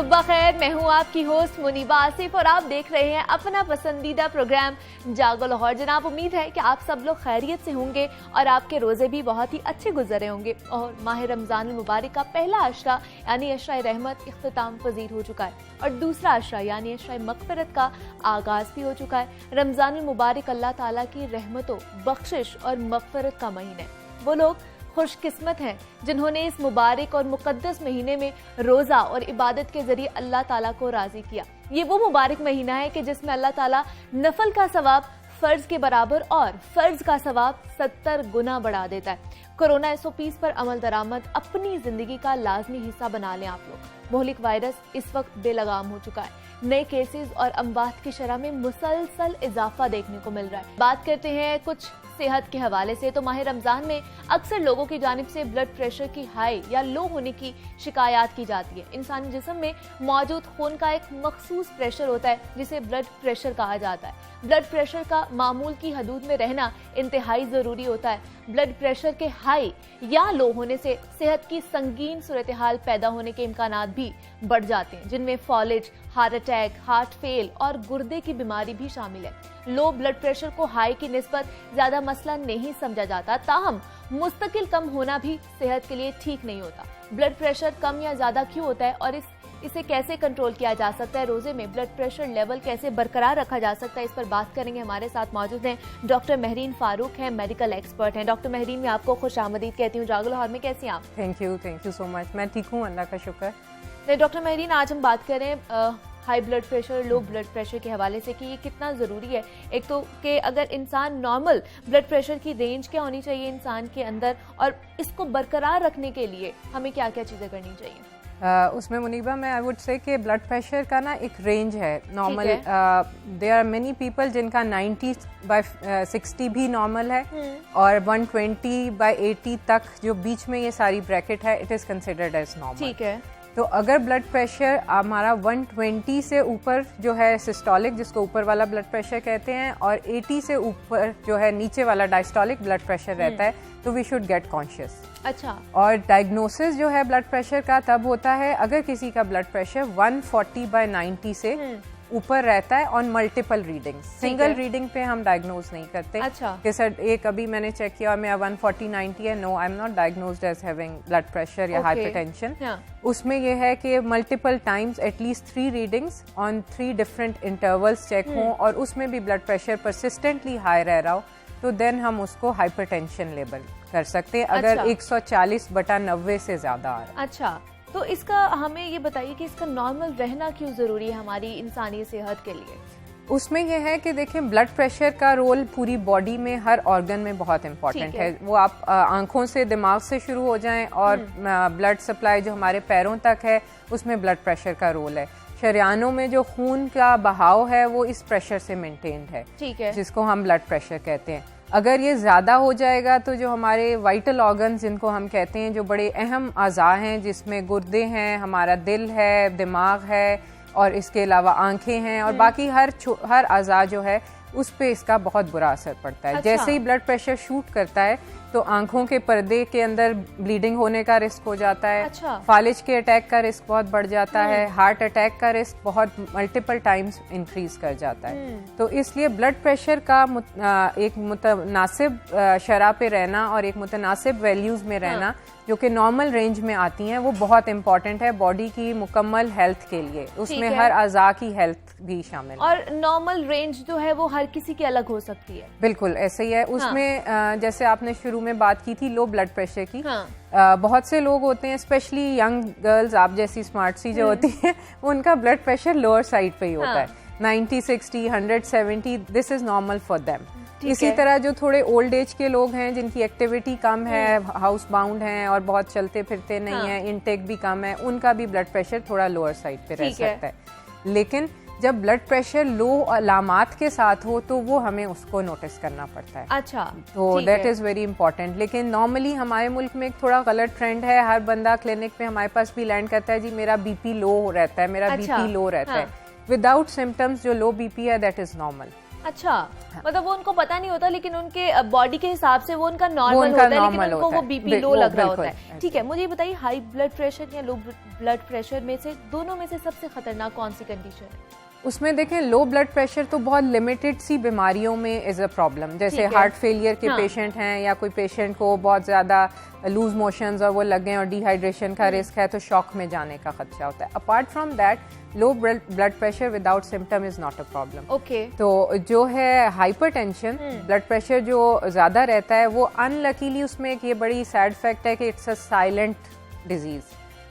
सुबह खैर, मैं हूँ आपकी होस्ट मुनीबा आसिफ और आप देख रहे हैं अपना पसंदीदा प्रोग्राम जागो लाहौर। जनाब, उम्मीद है कि आप सब लोग खैरियत से होंगे और आपके रोजे भी बहुत ही अच्छे गुजरे होंगे। और माह रमजान मुबारक का पहला अशरा यानी अशरा रहमत इख्तिताम पजीर हो चुका है और दूसरा अशरा यानी अशरा मगफिरत का आगाज भी हो चुका है। रमजान मुबारक अल्लाह ताला की रहमतों, बख्शिश और मगफिरत का महीना है। वो लोग खुशकिस्मत हैं जिन्होंने इस मुबारक और मुकद्दस महीने में रोज़ा और इबादत के जरिए अल्लाह ताला को राज़ी किया। ये वो मुबारक महीना है कि जिसमें अल्लाह ताला नफल का सवाब फर्ज के बराबर और फर्ज का सवाब 70 गुना बढ़ा देता है। कोरोना SOPs पर अमल दरामद अपनी जिंदगी का लाजमी हिस्सा बना लें आप लोग। मोहलिक वायरस इस वक्त बेलगाम हो चुका है। नए केसेस और अमवात की शरह में मुसलसल इजाफा देखने को मिल रहा है। बात करते हैं कुछ सेहत के हवाले से, तो माह रमजान में अक्सर लोगों की जानिब से ब्लड प्रेशर की हाई या लो होने की शिकायत की जाती है। इंसानी जिस्म में मौजूद खून का एक मखसूस प्रेशर होता है जिसे ब्लड प्रेशर कहा जाता है। ब्लड प्रेशर का मामूल की हदूद में रहना इंतहाई जरूरी होता है। ब्लड प्रेशर के हाई या लो होने से सेहत की संगीन सूरत हाल पैदा होने के इम्कानात भी बढ़ जाते हैं, जिनमें फॉलेज, हार्ट अटैक, हार्ट फेल और गुर्दे की बीमारी भी शामिल है। लो ब्लड प्रेशर को हाई की निस्बत ज्यादा मसला नहीं समझा जाता, ताहम मुस्तकिल कम होना भी सेहत के लिए ठीक नहीं होता। ब्लड प्रेशर कम या ज्यादा क्यों होता है और इसे कैसे कंट्रोल किया जा सकता है, रोजे में ब्लड प्रेशर लेवल कैसे बरकरार रखा जा सकता है, इस पर बात करेंगे। हमारे साथ मौजूद हैं डॉक्टर महरीन फारूक हैं, मेडिकल एक्सपर्ट हैं। डॉक्टर महरीन, मैं आपको खुशामदीद कहती हूँ जागो लाहौर में। कैसी हैं आप? Thank you so much. मैं ठीक हूँ, अल्लाह का शुक्र। डॉक्टर महरीन, आज हम बात करें high blood pressure, low blood pressure के हवाले से कि ये कितना ज़रूरी है। एक तो कि अगर इंसान नॉर्मल ब्लड प्रेशर की रेंज क्या होनी चाहिए इंसान के अंदर, और इसको बरकरार रखने के लिए हमें क्या क्या चीज़ें करनी चाहिए? उसमें मुनीबा, मैं आई वुड से कि ब्लड प्रेशर का ना एक रेंज है normal. There are many people जिनका 90/60 भी नॉर्मल है और 120/80 तक जो बीच में ये सारी ब्रैकेट है, it is considered as normal. ठीक है। तो अगर ब्लड प्रेशर हमारा 120 से ऊपर जो है सिस्टोलिक, जिसको ऊपर वाला ब्लड प्रेशर कहते हैं, और 80 से ऊपर जो है नीचे वाला डायस्टोलिक ब्लड प्रेशर रहता है, तो वी शुड गेट कॉन्शियस। अच्छा। और डायग्नोसिस जो है ब्लड प्रेशर का तब होता है अगर किसी का ब्लड प्रेशर 140/90 से ऊपर रहता है on multiple reading. Single reading पे हम डायग्नोज नहीं करते। अच्छा। कि सर एक अभी मैंने चेक किया और मेरा 140/90 है, no, I am not diagnosed as having blood pressure या हाइपरटेंशन। उसमें ये है कि multiple times at least 3 readings on 3 different intervals check हों और उसमें भी ब्लड प्रेशर परसिस्टेंटली हाई रह रहा हो, तो देन हम उसको हाइपरटेंशन लेबल कर सकते हैं अगर 140/90 से ज्यादा आ रहा है। अच्छा, तो इसका हमें ये बताइए कि इसका नॉर्मल रहना क्यों जरूरी है हमारी इंसानी सेहत के लिए? उसमें यह है कि देखें, ब्लड प्रेशर का रोल पूरी बॉडी में हर ऑर्गन में बहुत इंपॉर्टेंट है। वो आप आंखों से दिमाग से शुरू हो जाएं और ब्लड सप्लाई जो हमारे पैरों तक है उसमें ब्लड प्रेशर का रोल है। शरियानों में जो खून का बहाव है वो इस प्रेशर से मेंटेन्ड है, ठीक है, जिसको हम ब्लड प्रेशर कहते हैं। अगर ये ज़्यादा हो जाएगा तो जो हमारे वाइटल ऑर्गन्स जिनको हम कहते हैं, जो बड़े अहम अज़ा हैं, जिसमें गुर्दे हैं, हमारा दिल है, दिमाग है और इसके अलावा आंखें हैं और बाकी हर अज़ा जो है उस पे इसका बहुत बुरा असर पड़ता है। अच्छा। जैसे ही ब्लड प्रेशर शूट करता है तो आंखों के पर्दे के अंदर ब्लीडिंग होने का रिस्क हो जाता है। अच्छा। फालिज के अटैक का रिस्क बहुत बढ़ जाता है। हार्ट अटैक का रिस्क बहुत मल्टीपल टाइम्स इंक्रीज कर जाता है। तो इसलिए ब्लड प्रेशर का एक मुतनासिब शरह पे रहना और एक मुतनासिब वैल्यूज में रहना जो कि नॉर्मल रेंज में आती हैं, वो बहुत इंपॉर्टेंट है बॉडी की मुकम्मल हेल्थ के लिए। उसमें हर अज़ा की हेल्थ भी शामिल है। और नॉर्मल रेंज जो है वो हर किसी की अलग हो सकती है। बिल्कुल ऐसे ही है। उसमें जैसे आपने शुरू में बात की थी लो ब्लड प्रेशर की, बहुत से लोग होते हैं, स्पेशली यंग गर्ल्स, आप जैसी स्मार्ट सी जो होती हैं, उनका ब्लड प्रेशर लोअर साइड पे ही होता है। 90, 60, 170, this is normal for them. इसी तरह जो थोड़े ओल्ड एज के लोग हैं, जिनकी एक्टिविटी कम है, हाउस बाउंड हैं और बहुत चलते फिरते नहीं है, इनटेक भी कम है, उनका भी ब्लड प्रेशर थोड़ा लोअर साइड पे रह सकता है। लेकिन जब ब्लड प्रेशर लो अलामात के साथ हो तो वो हमें उसको नोटिस करना पड़ता है। अच्छा, तो दैट इज़ वेरी इंपॉर्टेंट। लेकिन नॉर्मली हमारे मुल्क में एक थोड़ा गलत ट्रेंड है, हर बंदा क्लिनिक में हमारे पास भी लैंड करता है, जी मेरा बीपी लो रहता है, मेरा बीपी लो रहता है, विदाउट सिम्टम्स। जो लो बीपी है दैट इज नॉर्मल। अच्छा, मतलब वो उनको पता नहीं होता, लेकिन उनके बॉडी के हिसाब से वो उनका नॉर्मल होता है, लेकिन उनको वो बीपी लो लग रहा होता है। ठीक है, मुझे बताइए हाई ब्लड प्रेशर या लो ब्लड प्रेशर में से दोनों में से सबसे खतरनाक कौन सी कंडीशन है? उसमें देखें, लो ब्लड प्रेशर तो बहुत लिमिटेड सी बीमारियों में इज अ प्रॉब्लम, जैसे हार्ट फेलियर के पेशेंट हैं या कोई पेशेंट को बहुत ज्यादा लूज मोशंस और वो लग गए और डिहाइड्रेशन का रिस्क है तो शॉक में जाने का खदशा होता है। Apart from that, low blood pressure without symptom is not a problem. Okay, तो जो है हाइपरटेंशन, ब्लड प्रेशर जो ज्यादा रहता है वो अनलकीली उसमें एक ये बड़ी सैड फैक्ट है कि इट्स अ साइलेंट डिजीज।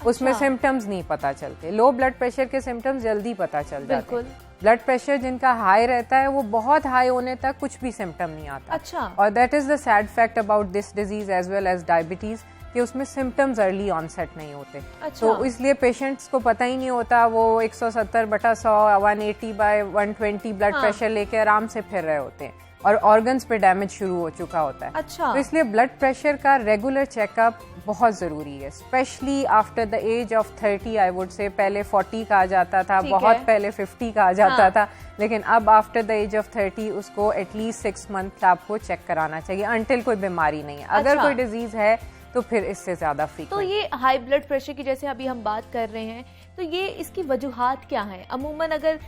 उसमें सिम्टम्स नहीं पता चलते। लो ब्लड प्रेशर के सिम्टम्स जल्दी पता चल जाते हैं। ब्लड प्रेशर जिनका हाई रहता है वो बहुत हाई होने तक कुछ भी सिम्टम नहीं आता। अच्छा, और that is the sad fact about this disease as well as diabetes कि उसमें सिम्टम्स अर्ली ऑनसेट नहीं होते। अच्छा। तो इसलिए पेशेंट्स को पता ही नहीं होता, वो 170/100 180/120 ब्लड प्रेशर लेके आराम से फिर रहे होते हैं और ऑर्गन्स पे डैमेज शुरू हो चुका होता है। अच्छा। तो इसलिए ब्लड प्रेशर का रेगुलर चेकअप बहुत जरूरी है, specially after the age of 30। I would say पहले 40 कहा जाता था, बहुत पहले 50 कहा जाता था, लेकिन अब आफ्टर द एज ऑफ 30 उसको एटलीस्ट 6 मंथ आपको चेक कराना चाहिए अंटिल कोई बीमारी नहीं है। अगर कोई डिजीज है तो फिर इससे ज्यादा फ्रीक्वेंट। तो ये हाई ब्लड प्रेशर की जैसे अभी हम बात कर रहे हैं, तो ये इसकी वजूहात क्या है? अमूमन अगर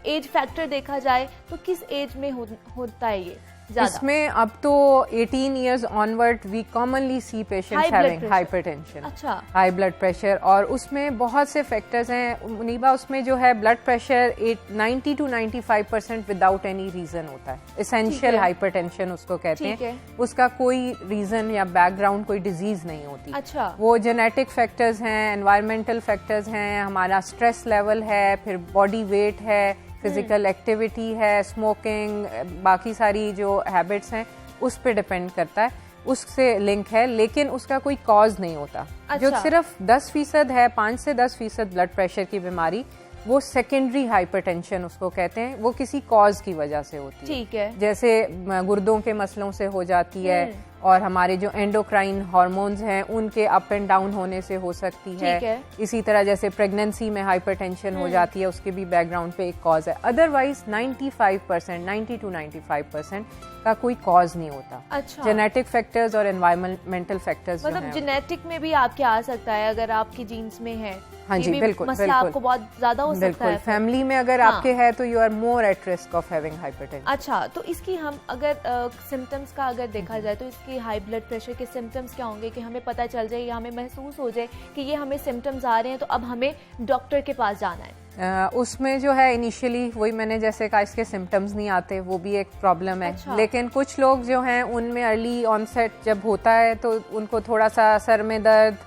एज फैक्टर देखा जाए तो किस एज में होता है ये ज्यादा? इसमें अब तो 18 years onward we commonly see patients having hypertension, अच्छा, हाई ब्लड प्रेशर। और उसमें बहुत से फैक्टर्स हैं मुनीबा। उसमें जो है blood pressure 90 to 95% without any reason होता है। एसेंशियल हाइपरटेंशन उसको कहते हैं। उसका कोई रीजन या बैकग्राउंड, कोई डिजीज नहीं होती। अच्छा, वो जेनेटिक फैक्टर्स हैं, एनवायरमेंटल फैक्टर्स हैं, हमारा स्ट्रेस लेवल है, फिर बॉडी वेट है, फिजिकल एक्टिविटी है, स्मोकिंग, बाकी सारी जो हैबिट्स हैं उस पे डिपेंड करता है, उससे लिंक है, लेकिन उसका कोई कॉज नहीं होता। अच्छा। जो सिर्फ 10% है, 5 से 10% ब्लड प्रेशर की बीमारी, वो सेकेंडरी हाइपरटेंशन उसको कहते हैं, वो किसी कॉज की वजह से होती है। ठीक है, जैसे गुर्दों के मसलों से हो जाती है और हमारे जो एंडोक्राइन हार्मोन्स हैं उनके अप एंड डाउन होने से हो सकती है। इसी तरह जैसे प्रेगनेंसी में हाइपरटेंशन हो जाती है, उसके भी बैकग्राउंड पे एक कॉज है। अदरवाइज 95%, 90 to 95% का कोई कॉज नहीं होता। अच्छा, जेनेटिक फैक्टर्स और एनवायरमेंटल फैक्टर्स, मतलब जेनेटिक में भी आपके आ सकता है अगर आपकी जीन्स में है। हाँ जी, बिल्कुल, मसला आपको बहुत ज्यादा हो सकता है। फैमिली में अगर आपके है तो you are more at risk of having hypertension. अच्छा, तो इसकी हम अगर सिम्टम्स का अगर देखा जाए तो इसकी हाई ब्लड प्रेशर के सिम्टम्स क्या होंगे कि हमें पता चल जाए या हमें महसूस हो जाए कि ये हमें सिम्टम्स आ रहे हैं तो अब हमें डॉक्टर के पास जाना है? उसमें जो है इनिशियली वही मैंने जैसे कहा, इसके सिम्टम्स नहीं आते, वो भी एक प्रॉब्लम है। अच्छा। लेकिन कुछ लोग जो हैं उनमें अर्ली ऑनसेट जब होता है तो उनको थोड़ा सा सर में दर्द,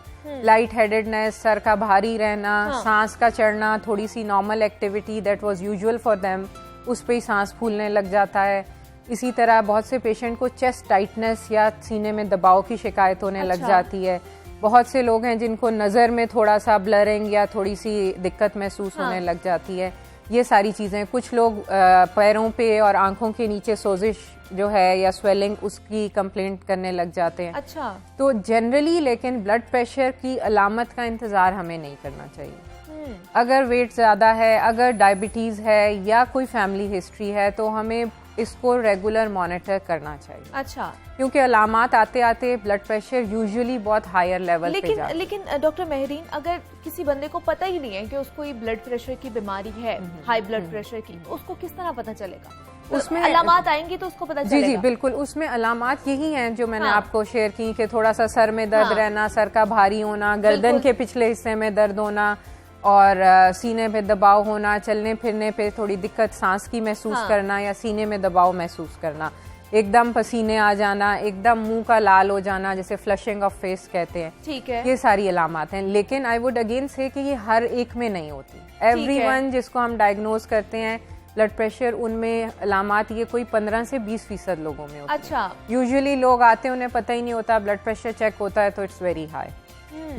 लाइट हेडेडनेस, सर का भारी रहना, सांस का चढ़ना, थोड़ी सी normal activity that was usual for them, उस पे ही सांस फूलने लग जाता है। इसी तरह बहुत से पेशेंट को चेस्ट टाइटनेस या सीने में दबाव की शिकायत होने लग जाती है। बहुत से लोग हैं जिनको नज़र में थोड़ा सा ब्लरिंग या थोड़ी सी दिक्कत महसूस होने लग जाती है। ये सारी चीज़ें, कुछ लोग पैरों पे और आंखों के नीचे सोजिश जो है या स्वेलिंग, उसकी कंप्लेंट करने लग जाते हैं। अच्छा, तो जनरली लेकिन ब्लड प्रेशर की अलामत का इंतजार हमें नहीं करना चाहिए। अगर वेट ज्यादा है, अगर डायबिटीज है या कोई फैमिली हिस्ट्री है तो हमें इसको रेगुलर मॉनिटर करना चाहिए। अच्छा, क्योंकि अलामात आते आते ब्लड प्रेशर यूजुअली बहुत हायर लेवल पे जाता है। लेकिन डॉक्टर मेहरीन, अगर किसी बंदे को पता ही नहीं है कि उसको ये ब्लड प्रेशर की बीमारी है, हाई ब्लड प्रेशर की, तो उसको किस तरह पता चलेगा? उसमें अलामात आएंगी तो उसको पता चलेगा? जी बिल्कुल, उसमें अलामात यही हैं जो मैंने आपको शेयर की कि थोड़ा सा सर में दर्द रहना, सर का भारी होना, गर्दन के पिछले हिस्से में दर्द होना और सीने पे दबाव होना, चलने फिरने पे थोड़ी दिक्कत, सांस की महसूस करना या सीने में दबाव महसूस करना, एकदम पसीने आ जाना, एकदम मुंह का लाल हो जाना, जैसे फ्लशिंग ऑफ फेस कहते हैं। ठीक है, ये सारी अलामत हैं। लेकिन आई वुड अगेन से कि ये हर एक में नहीं होती। एवरीवन जिसको हम डायग्नोज करते हैं ब्लड प्रेशर, उनमें अलामत ये कोई 15 से 20% लोगों में होती है। अच्छा, यूजुअली लोग आते हैं, उन्हें पता ही नहीं होता, ब्लड प्रेशर चेक होता है तो इट्स वेरी हाई।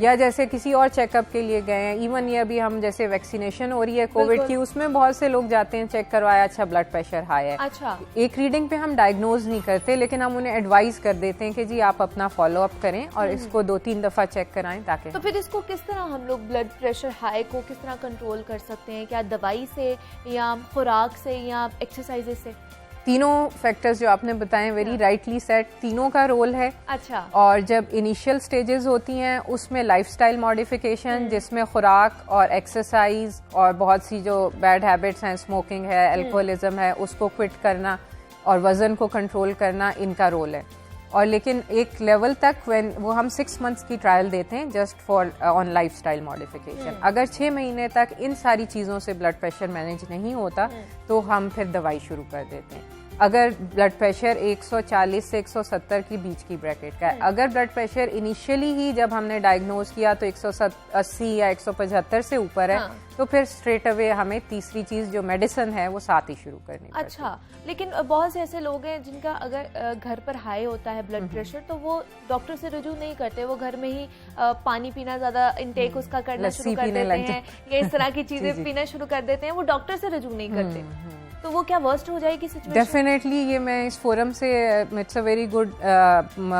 या जैसे किसी और चेकअप के लिए गए हैं, इवन ये अभी हम जैसे वैक्सीनेशन हो रही है कोविड की, उसमें बहुत से लोग जाते हैं, चेक करवाया, अच्छा ब्लड प्रेशर हाई है। अच्छा, एक रीडिंग पे हम डायग्नोज नहीं करते, लेकिन हम उन्हें एडवाइस कर देते हैं कि जी आप अपना फॉलो अप करें और इसको 2-3 दफा चेक कराएं ताकि। तो फिर इसको किस तरह हम लोग ब्लड प्रेशर हाई को किस तरह कंट्रोल कर सकते हैं? क्या दवाई से या खुराक से या एक्सरसाइजेस से? तीनों फैक्टर्स जो आपने बताए वेरी राइटली सेट, तीनों का रोल है। अच्छा। और जब इनिशियल स्टेजेस होती हैं उसमें लाइफस्टाइल मॉडिफिकेशन, जिसमें खुराक और एक्सरसाइज और बहुत सी जो बैड हैबिट्स हैं, स्मोकिंग है, अल्कोहलिज्म है, उसको क्विट करना और वजन को कंट्रोल करना, इनका रोल है। और लेकिन एक लेवल तक वो हम 6 मंथ्स की ट्रायल देते हैं just for on lifestyle modification. अगर 6 महीने तक इन सारी चीज़ों से ब्लड प्रेशर मैनेज नहीं होता तो हम फिर दवाई शुरू कर देते हैं। अगर ब्लड प्रेशर 140 से 170 के बीच की ब्रैकेट का है, अगर ब्लड प्रेशर इनिशियली ही जब हमने डायग्नोज किया तो 180 या 175 से ऊपर है, तो फिर स्ट्रेट अवे हमें तीसरी चीज जो मेडिसिन है वो साथ ही शुरू करनी पड़ती है। अच्छा, लेकिन बहुत से ऐसे लोग हैं जिनका अगर घर पर हाई होता है ब्लड प्रेशर तो वो डॉक्टर से रुजू नहीं करते, वो घर में ही पानी पीना ज्यादा इंटेक उसका करना शुरू कर देते हैं या इस तरह की चीजें पीना शुरू कर देते हैं, वो डॉक्टर से रुजू नहीं करते। तो वो क्या वर्स्ट हो जाएगी सिचुएशन? डेफिनेटली ये मैं इस फोरम से it's a very good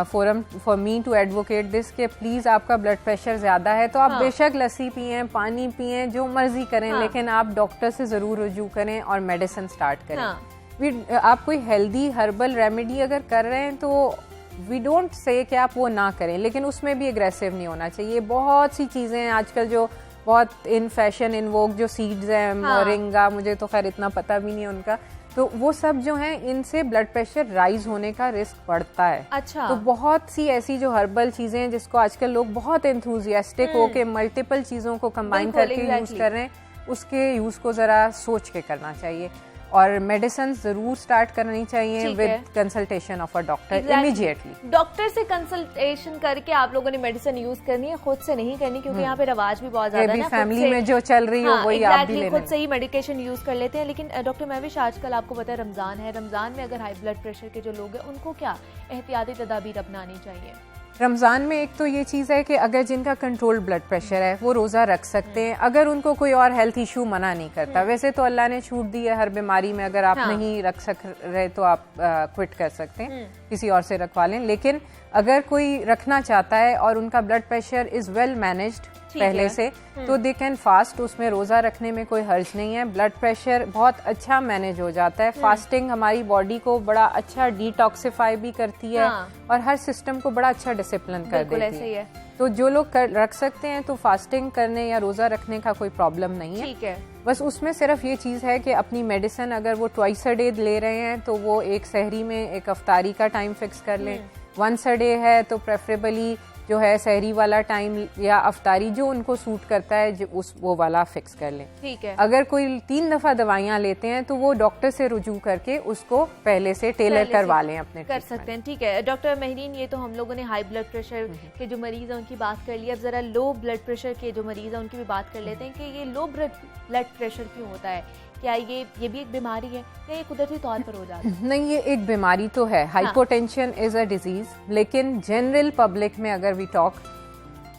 forum for me to advocate this कि प्लीज आपका ब्लड प्रेशर ज्यादा है तो आप बेशक लस्सी पिएं, पानी पिएं, जो मर्जी करें, लेकिन आप डॉक्टर से जरूर रुजू करें और मेडिसिन स्टार्ट करें। आप कोई हेल्दी हर्बल रेमेडी अगर कर रहे हैं तो वी डोंट से कि आप वो ना करें, लेकिन उसमें भी एग्रेसिव नहीं होना चाहिए। बहुत सी चीजें हैं आजकल जो बहुत इन फैशन इन वोग, जो सीड्स हैं, मोरिंगा, मुझे तो खैर इतना पता भी नहीं उनका, तो वो सब जो हैं इनसे ब्लड प्रेशर राइज होने का रिस्क बढ़ता है। अच्छा। तो बहुत सी ऐसी जो हर्बल चीजें हैं जिसको आजकल लोग बहुत एंथुजियास्टिक होके मल्टीपल चीजों को कंबाइन करके यूज कर रहे हैं, उसके यूज को जरा सोच के करना चाहिए। और मेडिसिन जरूर स्टार्ट करनी चाहिए with consultation of a doctor immediately. Doctor से कंसल्टेशन करके आप लोगों ने मेडिसिन यूज करनी है, खुद से नहीं करनी, क्योंकि यहाँ पे रवाज भी बहुत ज्यादा है, फैमिली में जो चल रही हो वही आप भी लेना। खुद से ही मेडिकेशन यूज कर लेते हैं। लेकिन डॉक्टर महविश, आजकल आपको पता है रमजान है, रमजान में अगर हाई ब्लड प्रेशर के जो लोग हैं उनको क्या एहतियाती तदाबीर अपनानी चाहिए? रमज़ान में एक तो ये चीज़ है कि अगर जिनका कंट्रोल ब्लड प्रेशर है वो रोज़ा रख सकते हैं, अगर उनको कोई और हेल्थ इशू मना नहीं करता। वैसे तो अल्लाह ने छूट दी है हर बीमारी में, अगर आप नहीं रख सक रहे तो आप क्विट कर सकते हैं, किसी और से रखवा लें। लेकिन अगर कोई रखना चाहता है और उनका blood pressure is well managed पहले से, तो दे कैन फास्ट, उसमें रोज़ा रखने में कोई हर्ज नहीं है। ब्लड प्रेशर बहुत अच्छा मैनेज हो जाता है। फास्टिंग हमारी बॉडी को बड़ा अच्छा डिटॉक्सिफाई भी करती है और हर सिस्टम को बड़ा अच्छा डिसिप्लिन कर देती है। तो जो लोग रख सकते हैं तो फास्टिंग करने या रोज़ा रखने का कोई प्रॉब्लम नहीं है। ठीक है। बस उसमें सिर्फ ये चीज़ है कि अपनी मेडिसिन अगर वो ट्वाइस अ डे ले रहे हैं तो वो एक सहरी में एक अफ्तारी का टाइम फिक्स कर लें। वंस अ डे है तो प्रेफरेबली जो है सहरी वाला टाइम या अफ्तारी जो उनको सूट करता है जो वो वाला फिक्स कर लें। ठीक है। अगर कोई 3 दफा दवाइयाँ लेते हैं तो वो डॉक्टर से रुजू करके उसको पहले से टेलर करवा लें अपने कर सकते हैं। ठीक है डॉक्टर महरीन, ये तो हम लोगों ने हाई ब्लड प्रेशर के जो मरीज हैं उनकी बात कर ली, अब जरा लो ब्लड प्रेशर के जो मरीज हैं उनकी भी बात कर लेते हैं कि ये लो ब्लड प्रेशर क्यों होता है? क्या ये भी एक बीमारी है या ये कुदरती तौर पर हो जाता है? नहीं, ये एक बीमारी तो है। हाइपोटेंशन इज अ डिजीज, लेकिन जनरल पब्लिक में अगर वी टॉक,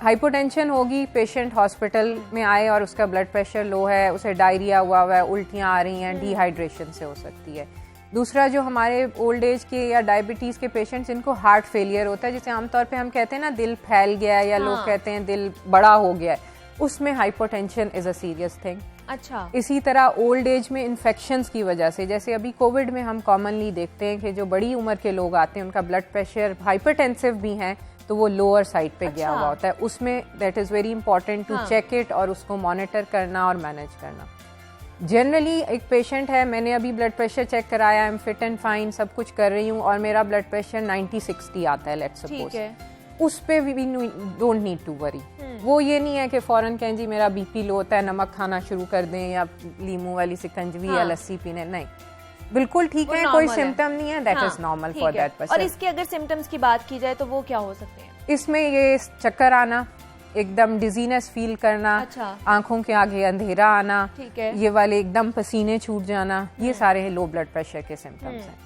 हाइपोटेंशन होगी, पेशेंट हॉस्पिटल में आए और उसका ब्लड प्रेशर लो है, उसे डायरिया हुआ है, उल्टियाँ आ रही हैं, डिहाइड्रेशन से हो सकती है। दूसरा जो हमारे ओल्ड एज के या डायबिटीज के पेशेंट्स जिनको हार्ट फेलियर होता है, जिसे आमतौर पे हम कहते हैं ना दिल फैल गया है या लोग कहते हैं दिल बड़ा हो गया है, उसमें hypotension is a serious thing. अच्छा। इसी तरह ओल्ड एज में इन्फेक्शंस की वजह से, जैसे अभी कोविड में हम कॉमनली देखते हैं कि जो बड़ी उम्र के लोग आते हैं उनका ब्लड प्रेशर हाइपरटेंसिव भी है तो वो लोअर साइड पे गया हुआ होता है, उसमें that is very important to check it और उसको मॉनिटर करना और मैनेज करना। जनरली एक पेशेंट है, मैंने अभी ब्लड प्रेशर चेक कराया, I am fit and fine, सब कुछ कर रही हूँ और मेरा ब्लड प्रेशर 90-60 आता है, लेट्स सपोज, उस पे we don't need to worry. वो ये नहीं है कि फौरन कहें जी मेरा बीपी लो होता है, नमक खाना शुरू कर दें या लीमू वाली शिकंजवी या लस्सी पीने, नहीं, बिल्कुल ठीक है, कोई सिम्टम नहीं है, that is normal for that person. और इसके अगर सिम्टम्स की बात की जाए तो वो क्या हो सकते हैं? इसमें ये चक्कर आना, एकदम डिजीनेस फील करना, आंखों के आगे अंधेरा आना, ये वाले एकदम पसीने छूट जाना, ये सारे लो ब्लड प्रेशर के सिम्टम्स हैं।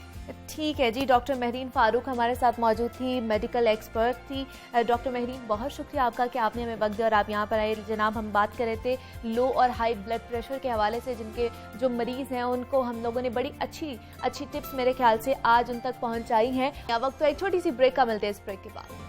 ठीक है जी, डॉक्टर महरीन फारूक हमारे साथ मौजूद थी, मेडिकल एक्सपर्ट थी। डॉक्टर महरीन, बहुत शुक्रिया आपका कि आपने हमें वक्त दिया और आप यहाँ पर आए। जनाब, हम बात कर रहे थे लो और हाई ब्लड प्रेशर के हवाले से, जिनके जो मरीज़ हैं उनको हम लोगों ने बड़ी अच्छी टिप्स मेरे ख्याल से आज उन तक पहुँचाई हैं। वक्त तो एक छोटी सी ब्रेक का, मिलते हैं इस ब्रेक के बाद।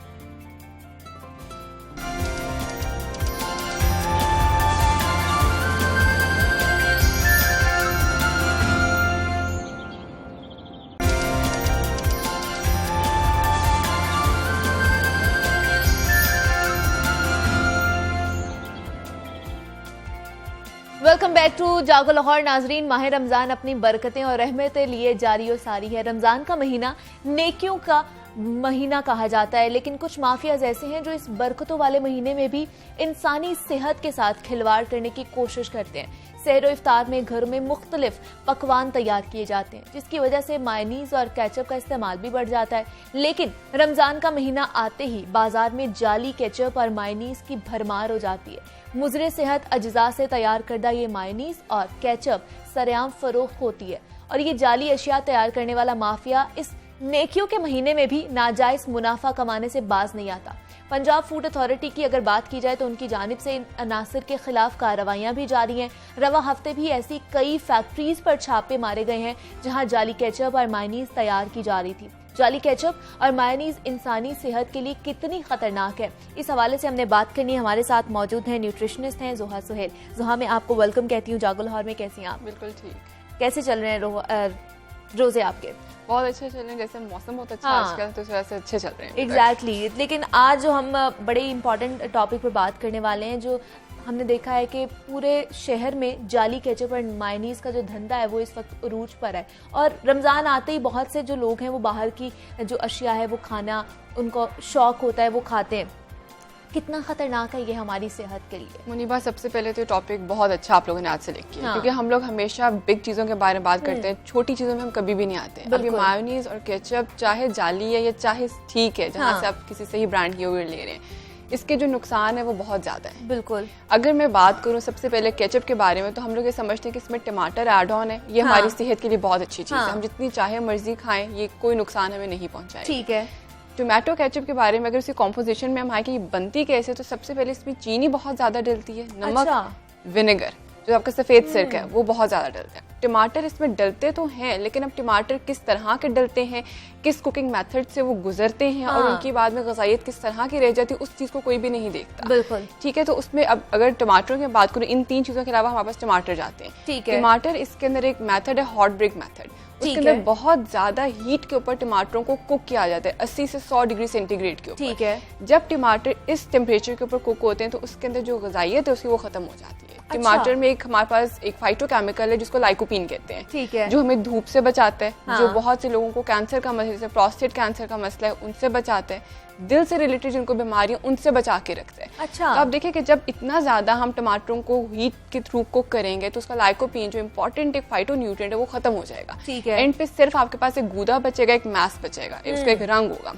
वेलकम बैक टू जागो लाहौर। नाजरीन, माह रमजान अपनी बरकतें और रहमतें लिए जारी और सारी है। रमजान का महीना नेकियों का महीना कहा जाता है, लेकिन कुछ माफियाज ऐसे हैं जो इस बरकतों वाले महीने में भी इंसानी सेहत के साथ खिलवाड़ करने की कोशिश करते हैं। सहर और इफ्तार में घर में मुख्तलिफ पकवान तैयार किए जाते हैं, जिसकी वजह से मायोनीज और केचप का इस्तेमाल भी बढ़ जाता है। लेकिन रमजान का महीना आते ही बाजार में जाली केचप और मायोनीज की भरमार हो जाती है। मुजरे सेहत अज्जा से तैयार करदा ये मायोनीज और केचप सरेआम फरोख्त होती है, और ये जाली अशिया तैयार करने वाला माफिया इस नेकियों के महीने में भी नाजायज मुनाफा कमाने से बाज नहीं आता। पंजाब फूड अथॉरिटी की अगर बात की जाए तो उनकी जानिब से इन अनासर के खिलाफ कार्रवाइयां भी जारी हैं। रवा हफ्ते भी ऐसी कई फैक्ट्रीज पर छापे मारे गए हैं जहां जाली केचप और मायोनीज तैयार की जा रही थी। जाली केचप और मायोनीज इंसानी सेहत के लिए कितनी खतरनाक है, इस हवाले से हमने बात करनी है। हमारे साथ मौजूद हैं न्यूट्रिशनिस्ट हैं जोहा सुहेल। जोहा, मैं आपको वेलकम कहती हूँ जागो लाहौर में। कैसी हैं आप? बिल्कुल ठीक। कैसे चल रहे हैं रोजे आपके? बहुत अच्छे चल रहे हैं, जैसे मौसम बहुत अच्छा है आजकल, तो इस वजह से अच्छे चल रहे हैं। एग्जैक्टली। लेकिन आज जो हम बड़े इंपॉर्टेंट टॉपिक पर बात करने वाले हैं, जो हमने देखा है कि पूरे शहर में जाली केचप और मायोनीज का जो धंधा है वो इस वक्त उरूज पर है, और रमज़ान आते ही बहुत से जो लोग हैं वो बाहर की जो अशिया है वो खाना उनको शौक होता है, वो खाते हैं। कितना खतरनाक है ये हमारी सेहत के लिए? मुनीबा, सबसे पहले तो टॉपिक बहुत अच्छा आप लोगों ने आज से लिखी है, क्योंकि हम लोग हमेशा बिग चीज़ों के बारे में बात करते हैं, छोटी चीज़ों में हम कभी भी नहीं आते हैं। अभी मायोनीज और केचप चाहे जाली है या चाहे ठीक है जहाँ से आप किसी सही ब्रांड की योगर्ट ले रहे हैं, इसके जो नुकसान है वो बहुत ज़्यादा है। बिल्कुल। अगर मैं बात करूँ सबसे पहले केचप के बारे में, तो हम लोग ये समझते हैं कि इसमें टमाटर ऐड ऑन है, ये हमारी सेहत के लिए बहुत अच्छी चीज़ है। हम जितनी चाहे मर्जी खाएं, ये कोई नुकसान हमें नहीं पहुँचाए। ठीक है। टोमेटो केचप के बारे में अगर उसकी कॉम्पोजिशन में हम आए कि ये बनती कैसे, तो सबसे पहले इसमें चीनी बहुत ज़्यादा डलती है, नमक, विनेगर, जो आपका सफ़ेद सिरका है वो बहुत ज़्यादा डलता है। टमाटर इसमें डलते तो हैं, लेकिन अब टमाटर किस तरह के डलते हैं, किस कुकिंग मेथड से वो गुजरते हैं और उनकी बाद में ग़िज़ाइयत किस तरह की रह जाती है, उस चीज़ को कोई भी नहीं देखता। बिल्कुल। ठीक है, तो उसमें अब अगर टमाटरों की बात करूँ, इन तीन चीज़ों के अलावा हमारे पास टमाटर जाते हैं। ठीक है। टमाटर, इसके अंदर एक मेथड है हॉट ब्रेक मेथड, उसके अंदर बहुत ज्यादा हीट के ऊपर टमाटरों को कुक किया जाता है 80 से 100 डिग्री सेंटीग्रेड के ऊपर। ठीक है। जब टमाटर इस टेम्परेचर के ऊपर कुक होते हैं तो उसके अंदर जो ग़िज़ाइयत है उसकी वो खत्म हो जाती है। अच्छा। टमाटर में हमारे पास एक फाइटोकेमिकल है जिसको लाइकोपीन कहते हैं। ठीक है। जो हमें धूप से बचाता है, जो बहुत से लोगों को कैंसर का मसला, जैसे प्रोस्टेट कैंसर का मसला है, उनसे बचाता है, दिल से रिलेटेड जिनको बीमारियां उनसे बचा के रखते हैं। अच्छा। तो आप देखिए कि जब इतना ज्यादा हम टमाटरों को हीट के थ्रू कुक करेंगे तो उसका लाइकोपीन जो इंपॉर्टेंट एक फाइटोन्यूट्रिएंट है वो खत्म हो जाएगा। ठीक है। एंड पे सिर्फ आपके पास एक गूदा बचेगा, एक मैस बचेगा, उसका एक रंग होगा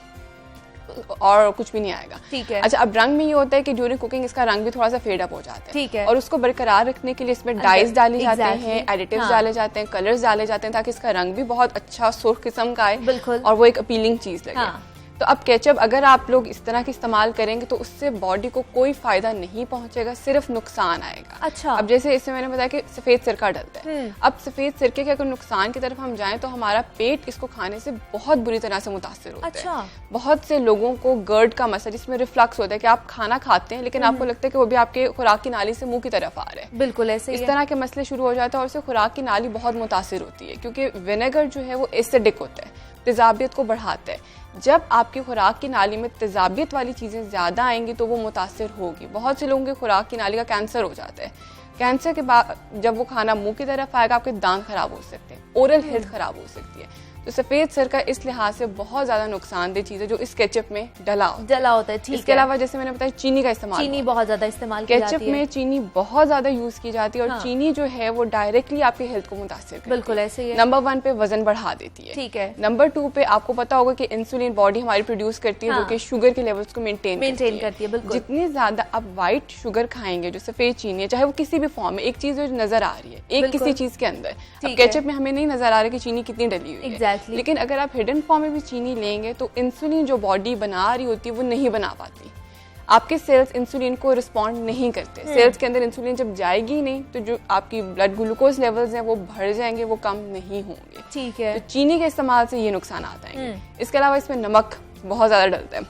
और कुछ भी नहीं आएगा। ठीक है। अच्छा, अब रंग में ये होता है कि ड्यूरिंग कुकिंग इसका रंग भी थोड़ा सा फेड अप हो जाता है। ठीक है। और उसको बरकरार रखने के लिए इसमें डाइज डाले जाते हैं, एडिटिव्स डाले जाते हैं, कलर्स डाले जाते हैं, ताकि इसका रंग भी बहुत अच्छा सुर्ख किस्म का आए। बिल्कुल। और वो एक अपीलिंग चीज लगे। तो अब केचप अगर आप लोग इस तरह के इस्तेमाल करेंगे तो उससे बॉडी को कोई फायदा नहीं पहुंचेगा, सिर्फ नुकसान आएगा। अच्छा। अब जैसे इससे मैंने बताया कि सफेद सिरका डलता है, अब सफेद सिरके के अगर नुकसान की तरफ हम जाएं तो हमारा पेट इसको खाने से बहुत बुरी तरह से मुतासिर होता है। अच्छा। बहुत से लोगों को गर्ड का मसला, जिसमें रिफ्लक्स होता है कि आप खाना खाते हैं लेकिन आपको लगता है कि वो भी आपके खुराक की नाली से मुंह की तरफ आ रहा है। बिल्कुल ऐसे इस तरह के मसले शुरू हो जाते हैं और उससे खुराक की नाली बहुत मुतासिर होती है, क्योंकि विनेगर जो है वो एसिडिक होता है, तेजाबियत को बढ़ाता है। जब आपकी खुराक की नाली में तेजाबियत वाली चीज़ें ज़्यादा आएंगी तो वो मुतासिर होगी। बहुत से लोगों के खुराक की नाली का कैंसर हो जाता है। कैंसर के बाद जब वो खाना मुंह की तरफ आएगा, आपके दांत खराब हो सकते हैं, ओरल हेल्थ खराब हो सकती है। तो सफेद सिरका इस लिहाज से बहुत ज्यादा नुकसानदेह चीज है जो इस केचप में डला होता है। ठीक है। इसके अलावा जैसे मैंने बताया चीनी का इस्तेमाल, चीनी बहुत ज्यादा इस्तेमाल की जाती है। केचप में चीनी बहुत ज्यादा यूज की जाती है और चीनी जो है वो डायरेक्टली आपकी हेल्थ को मुतासिर करती है। बिल्कुल ऐसे ही है। नंबर 1 पे वजन बढ़ा देती है। ठीक है। नंबर 2 पे आपको पता होगा कि इंसुलिन बॉडी हमारी प्रोड्यूस करती है, जो कि शुगर के लेवल्स को मेंटेन करती है। बिल्कुल। जितनी ज्यादा आप व्हाइट शुगर खाएंगे, जो सफेद चीनी है, चाहे वो किसी भी फॉर्म में, एक चीज जो नजर आ रही है एक किसी चीज के अंदर, केचप में हमें नहीं नजर आ रहा कि चीनी कितनी डली हुई है, लेकिन अगर आप हिडन फॉर्म में भी चीनी लेंगे तो इंसुलिन जो बॉडी बना रही होती है वो नहीं बना पाती। आपके सेल्स इंसुलिन को रिस्पॉन्ड नहीं करते। सेल्स के अंदर इंसुलिन जब जाएगी नहीं तो जो आपकी ब्लड ग्लूकोज लेवल्स हैं वो बढ़ जाएंगे, वो कम नहीं होंगे। ठीक है। तो चीनी के इस्तेमाल से ये नुकसान आते हैं। इसके अलावा इसमें नमक बहुत ज्यादा डलता है।